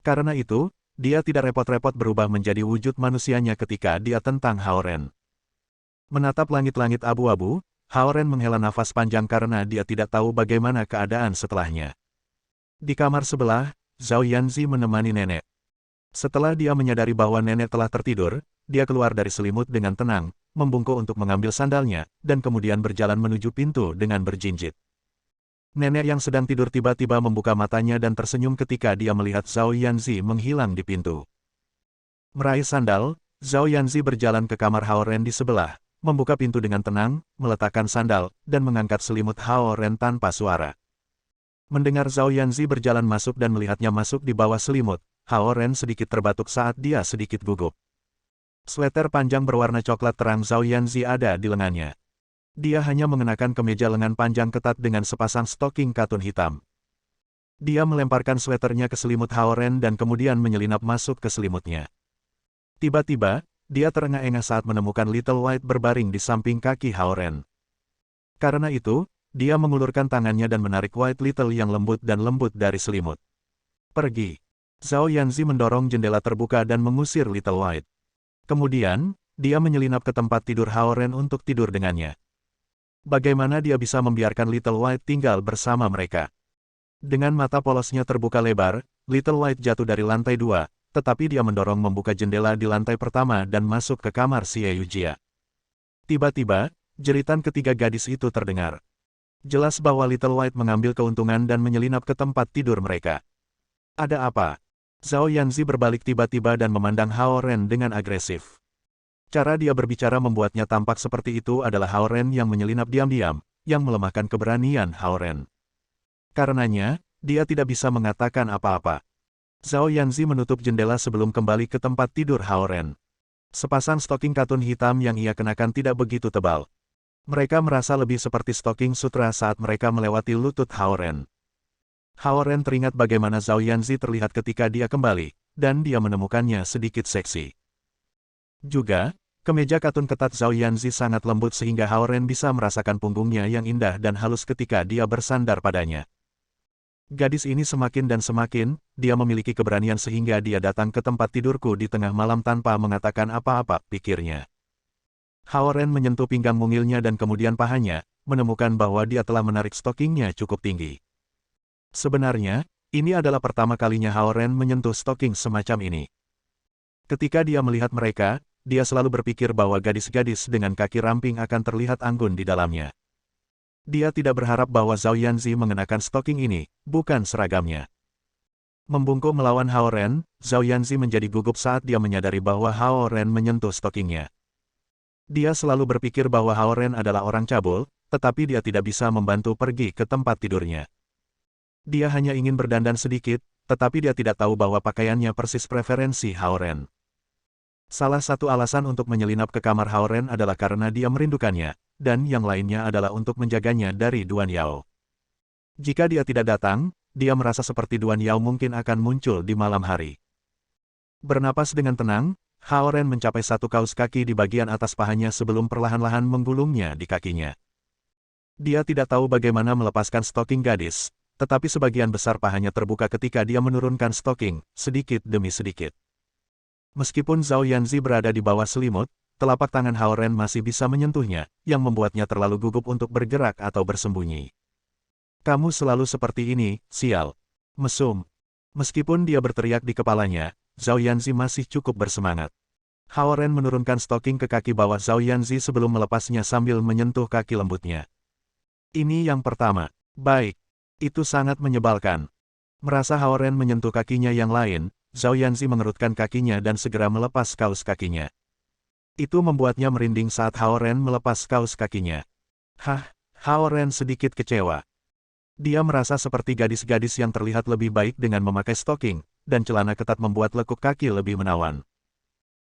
Karena itu, dia tidak repot-repot berubah menjadi wujud manusianya ketika dia tentang Hao Ren. Menatap langit-langit abu-abu, Hao Ren menghela nafas panjang karena dia tidak tahu bagaimana keadaan setelahnya. Di kamar sebelah, Zhao Yanzi menemani nenek. Setelah dia menyadari bahwa nenek telah tertidur, dia keluar dari selimut dengan tenang, membungkuk untuk mengambil sandalnya, dan kemudian berjalan menuju pintu dengan berjinjit. Nenek yang sedang tidur tiba-tiba membuka matanya dan tersenyum ketika dia melihat Zhao Yanzi menghilang di pintu. Meraih sandal, Zhao Yanzi berjalan ke kamar Hao Ren di sebelah, membuka pintu dengan tenang, meletakkan sandal, dan mengangkat selimut Hao Ren tanpa suara. Mendengar Zhao Yanzi berjalan masuk dan melihatnya masuk di bawah selimut, Hao Ren sedikit terbatuk saat dia sedikit gugup. Sweater panjang berwarna coklat terang Zhao Yanzi ada di lengannya. Dia hanya mengenakan kemeja lengan panjang ketat dengan sepasang stoking katun hitam. Dia melemparkan sweaternya ke selimut Hao Ren dan kemudian menyelinap masuk ke selimutnya. Tiba-tiba, dia terengah-engah saat menemukan Little White berbaring di samping kaki Hao Ren. Karena itu, dia mengulurkan tangannya dan menarik White Little yang lembut dan lembut dari selimut. Pergi. Zhao Yanzi mendorong jendela terbuka dan mengusir Little White. Kemudian, dia menyelinap ke tempat tidur Hao Ren untuk tidur dengannya. Bagaimana dia bisa membiarkan Little White tinggal bersama mereka? Dengan mata polosnya terbuka lebar, Little White jatuh dari lantai 2, tetapi dia mendorong membuka jendela di lantai pertama dan masuk ke kamar Xie Yujia. Tiba-tiba, jeritan ketiga gadis itu terdengar. Jelas bahwa Little White mengambil keuntungan dan menyelinap ke tempat tidur mereka. Ada apa? Zhao Yanzi berbalik tiba-tiba dan memandang Hao Ren dengan agresif. Cara dia berbicara membuatnya tampak seperti itu adalah Hao Ren yang menyelinap diam-diam, yang melemahkan keberanian Hao Ren. Karenanya, dia tidak bisa mengatakan apa-apa. Zhao Yanzi menutup jendela sebelum kembali ke tempat tidur Hao Ren. Sepasang stoking katun hitam yang ia kenakan tidak begitu tebal. Mereka merasa lebih seperti stoking sutra saat mereka melewati lutut Hao Ren. Hao Ren teringat bagaimana Zhao Yanzi terlihat ketika dia kembali, dan dia menemukannya sedikit seksi. Juga, kemeja katun ketat Zhao Yanzi sangat lembut sehingga Hao Ren bisa merasakan punggungnya yang indah dan halus ketika dia bersandar padanya. Gadis ini semakin dan semakin, dia memiliki keberanian sehingga dia datang ke tempat tidurku di tengah malam tanpa mengatakan apa-apa, pikirnya. Hao Ren menyentuh pinggang mungilnya dan kemudian pahanya, menemukan bahwa dia telah menarik stokingnya cukup tinggi. Sebenarnya, ini adalah pertama kalinya Hao Ren menyentuh stoking semacam ini. Ketika dia melihat mereka, dia selalu berpikir bahwa gadis-gadis dengan kaki ramping akan terlihat anggun di dalamnya. Dia tidak berharap bahwa Zhao Yanzi mengenakan stoking ini, bukan seragamnya. Membungkuk melawan Hao Ren, Zhao Yanzi menjadi gugup saat dia menyadari bahwa Hao Ren menyentuh stokingnya. Dia selalu berpikir bahwa Hao Ren adalah orang cabul, tetapi dia tidak bisa membantu pergi ke tempat tidurnya. Dia hanya ingin berdandan sedikit, tetapi dia tidak tahu bahwa pakaiannya persis preferensi Hao Ren. Salah satu alasan untuk menyelinap ke kamar Hao Ren adalah karena dia merindukannya, dan yang lainnya adalah untuk menjaganya dari Duan Yao. Jika dia tidak datang, dia merasa seperti Duan Yao mungkin akan muncul di malam hari. Bernapas dengan tenang, Hao Ren mencapai satu kaus kaki di bagian atas pahanya sebelum perlahan-lahan menggulungnya di kakinya. Dia tidak tahu bagaimana melepaskan stoking gadis, tetapi sebagian besar pahanya terbuka ketika dia menurunkan stoking, sedikit demi sedikit. Meskipun Zhao Yanzi berada di bawah selimut, telapak tangan Hao Ren masih bisa menyentuhnya, yang membuatnya terlalu gugup untuk bergerak atau bersembunyi. Kamu selalu seperti ini, sial. Mesum. Meskipun dia berteriak di kepalanya, Zhao Yanzi masih cukup bersemangat. Hao Ren menurunkan stoking ke kaki bawah Zhao Yanzi sebelum melepasnya sambil menyentuh kaki lembutnya. Ini yang pertama. Baik. Itu sangat menyebalkan. Merasa Hao Ren menyentuh kakinya yang lain, Zhao Yanzi mengerutkan kakinya dan segera melepas kaus kakinya. Itu membuatnya merinding saat Hao Ren melepas kaus kakinya. Hao Ren sedikit kecewa. Dia merasa seperti gadis-gadis yang terlihat lebih baik dengan memakai stoking, dan celana ketat membuat lekuk kaki lebih menawan.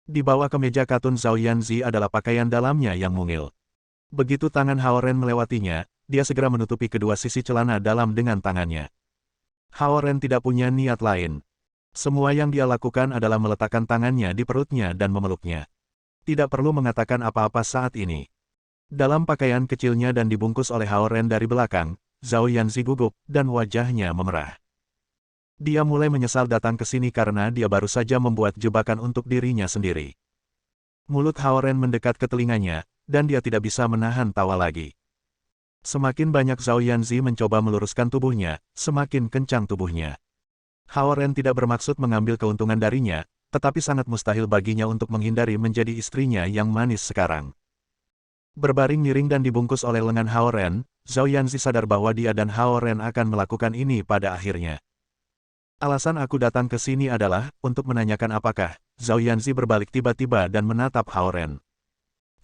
Di bawah kemeja katun Zhao Yanzi adalah pakaian dalamnya yang mungil. Begitu tangan Hao Ren melewatinya, dia segera menutupi kedua sisi celana dalam dengan tangannya. Hao Ren tidak punya niat lain. Semua yang dia lakukan adalah meletakkan tangannya di perutnya dan memeluknya. Tidak perlu mengatakan apa-apa saat ini. Dalam pakaian kecilnya dan dibungkus oleh Hao Ren dari belakang, Zhao Yanzi gugup, dan wajahnya memerah. Dia mulai menyesal datang ke sini karena dia baru saja membuat jebakan untuk dirinya sendiri. Mulut Hao Ren mendekat ke telinganya, dan dia tidak bisa menahan tawa lagi. Semakin banyak Zhao Yanzi mencoba meluruskan tubuhnya, semakin kencang tubuhnya. Hao Ren tidak bermaksud mengambil keuntungan darinya, tetapi sangat mustahil baginya untuk menghindari menjadi istrinya yang manis sekarang. Berbaring miring dan dibungkus oleh lengan Hao Ren, Zhao Yanzi sadar bahwa dia dan Hao Ren akan melakukan ini pada akhirnya. Alasan aku datang ke sini adalah untuk menanyakan apakah. Zhao Yanzi berbalik tiba-tiba dan menatap Hao Ren.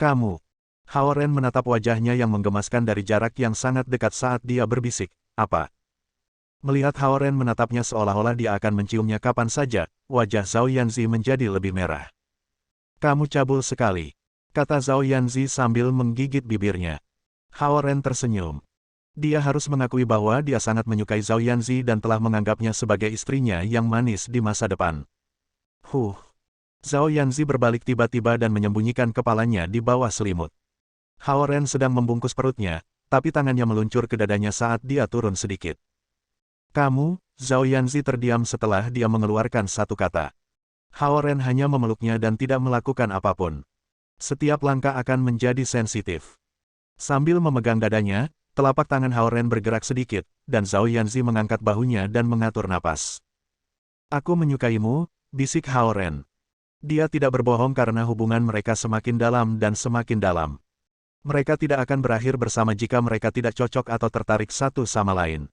Kamu. Hao Ren menatap wajahnya yang menggemaskan dari jarak yang sangat dekat saat dia berbisik, apa? Melihat Hao Ren menatapnya seolah-olah dia akan menciumnya kapan saja, wajah Zhao Yanzi menjadi lebih merah. Kamu cabul sekali, kata Zhao Yanzi sambil menggigit bibirnya. Hao Ren tersenyum. Dia harus mengakui bahwa dia sangat menyukai Zhao Yanzi dan telah menganggapnya sebagai istrinya yang manis di masa depan. Zhao Yanzi berbalik tiba-tiba dan menyembunyikan kepalanya di bawah selimut. Hao Ren sedang membungkus perutnya, tapi tangannya meluncur ke dadanya saat dia turun sedikit. Kamu, Zhao Yanzi terdiam setelah dia mengeluarkan satu kata. Hao Ren hanya memeluknya dan tidak melakukan apapun. Setiap langkah akan menjadi sensitif. Sambil memegang dadanya, telapak tangan Hao Ren bergerak sedikit, dan Zhao Yanzi mengangkat bahunya dan mengatur napas. Aku menyukaimu, bisik Hao Ren. Dia tidak berbohong karena hubungan mereka semakin dalam dan semakin dalam. Mereka tidak akan berakhir bersama jika mereka tidak cocok atau tertarik satu sama lain.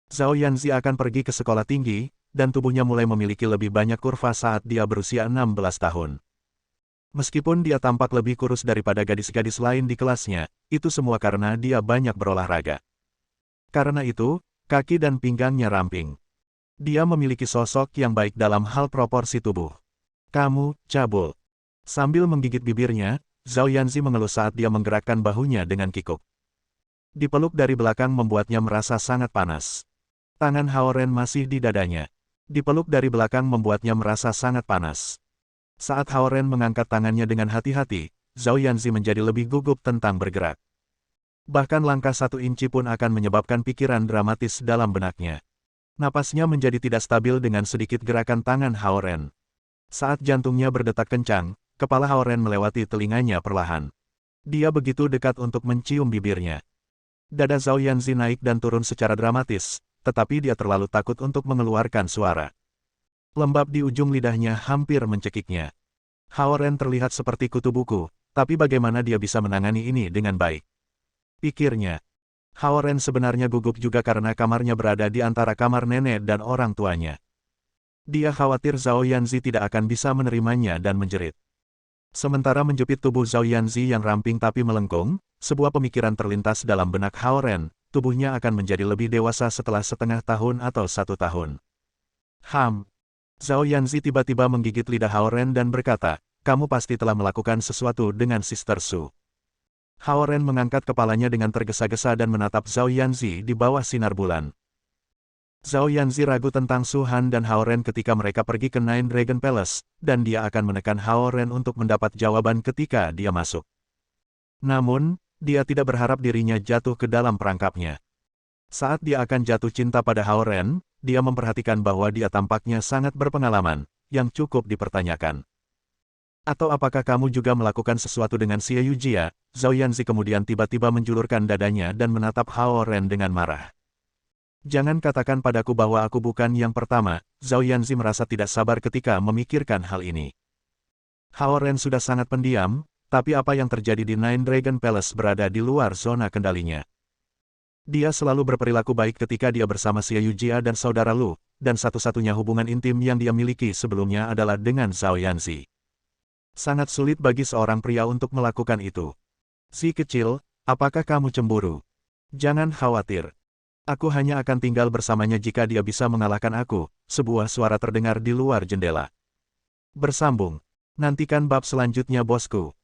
Zhao Yanzi akan pergi ke sekolah tinggi, dan tubuhnya mulai memiliki lebih banyak kurva saat dia berusia 16 tahun. Meskipun dia tampak lebih kurus daripada gadis-gadis lain di kelasnya, itu semua karena dia banyak berolahraga. Karena itu, kaki dan pinggangnya ramping. Dia memiliki sosok yang baik dalam hal proporsi tubuh. Kamu, cabul. Sambil menggigit bibirnya, Zhao Yanzi mengeluh saat dia menggerakkan bahunya dengan kikuk. Dipeluk dari belakang membuatnya merasa sangat panas. Tangan Hao Ren masih di dadanya. Dipeluk dari belakang membuatnya merasa sangat panas. Saat Hao Ren mengangkat tangannya dengan hati-hati, Zhao Yanzi menjadi lebih gugup tentang bergerak. Bahkan langkah 1 inci pun akan menyebabkan pikiran dramatis dalam benaknya. Napasnya menjadi tidak stabil dengan sedikit gerakan tangan Hao Ren. Saat jantungnya berdetak kencang, kepala Hao Ren melewati telinganya perlahan. Dia begitu dekat untuk mencium bibirnya. Dada Zhao Yanzi naik dan turun secara dramatis, tetapi dia terlalu takut untuk mengeluarkan suara. Lembab di ujung lidahnya hampir mencekiknya. Hao Ren terlihat seperti kutu buku, tapi bagaimana dia bisa menangani ini dengan baik? Pikirnya. Hao Ren sebenarnya gugup juga karena kamarnya berada di antara kamar nenek dan orang tuanya. Dia khawatir Zhao Yanzi tidak akan bisa menerimanya dan menjerit. Sementara menjepit tubuh Zhao Yanzi yang ramping tapi melengkung, sebuah pemikiran terlintas dalam benak Hao Ren, tubuhnya akan menjadi lebih dewasa setelah setengah tahun atau 1 tahun. Zhao Yanzi tiba-tiba menggigit lidah Hao Ren dan berkata, kamu pasti telah melakukan sesuatu dengan Sister Su. Hao Ren mengangkat kepalanya dengan tergesa-gesa dan menatap Zhao Yanzi di bawah sinar bulan. Zhao Yanzi ragu tentang Su Han dan Hao Ren ketika mereka pergi ke Nine Dragon Palace, dan dia akan menekan Hao Ren untuk mendapat jawaban ketika dia masuk. Namun, dia tidak berharap dirinya jatuh ke dalam perangkapnya. Saat dia akan jatuh cinta pada Hao Ren, dia memperhatikan bahwa dia tampaknya sangat berpengalaman, yang cukup dipertanyakan. Atau apakah kamu juga melakukan sesuatu dengan Xie Yujia? Zhao Yanzi kemudian tiba-tiba menjulurkan dadanya dan menatap Hao Ren dengan marah. Jangan katakan padaku bahwa aku bukan yang pertama. Zhao Yanzi merasa tidak sabar ketika memikirkan hal ini. Hao Ren sudah sangat pendiam, tapi apa yang terjadi di Nine Dragon Palace berada di luar zona kendalinya. Dia selalu berperilaku baik ketika dia bersama Xie Yujia dan saudara Lu, dan satu-satunya hubungan intim yang dia miliki sebelumnya adalah dengan Zhao Yanzi. Sangat sulit bagi seorang pria untuk melakukan itu. Si kecil, apakah kamu cemburu? Jangan khawatir. Aku hanya akan tinggal bersamanya jika dia bisa mengalahkan aku, sebuah suara terdengar di luar jendela. Bersambung. Nantikan bab selanjutnya bosku.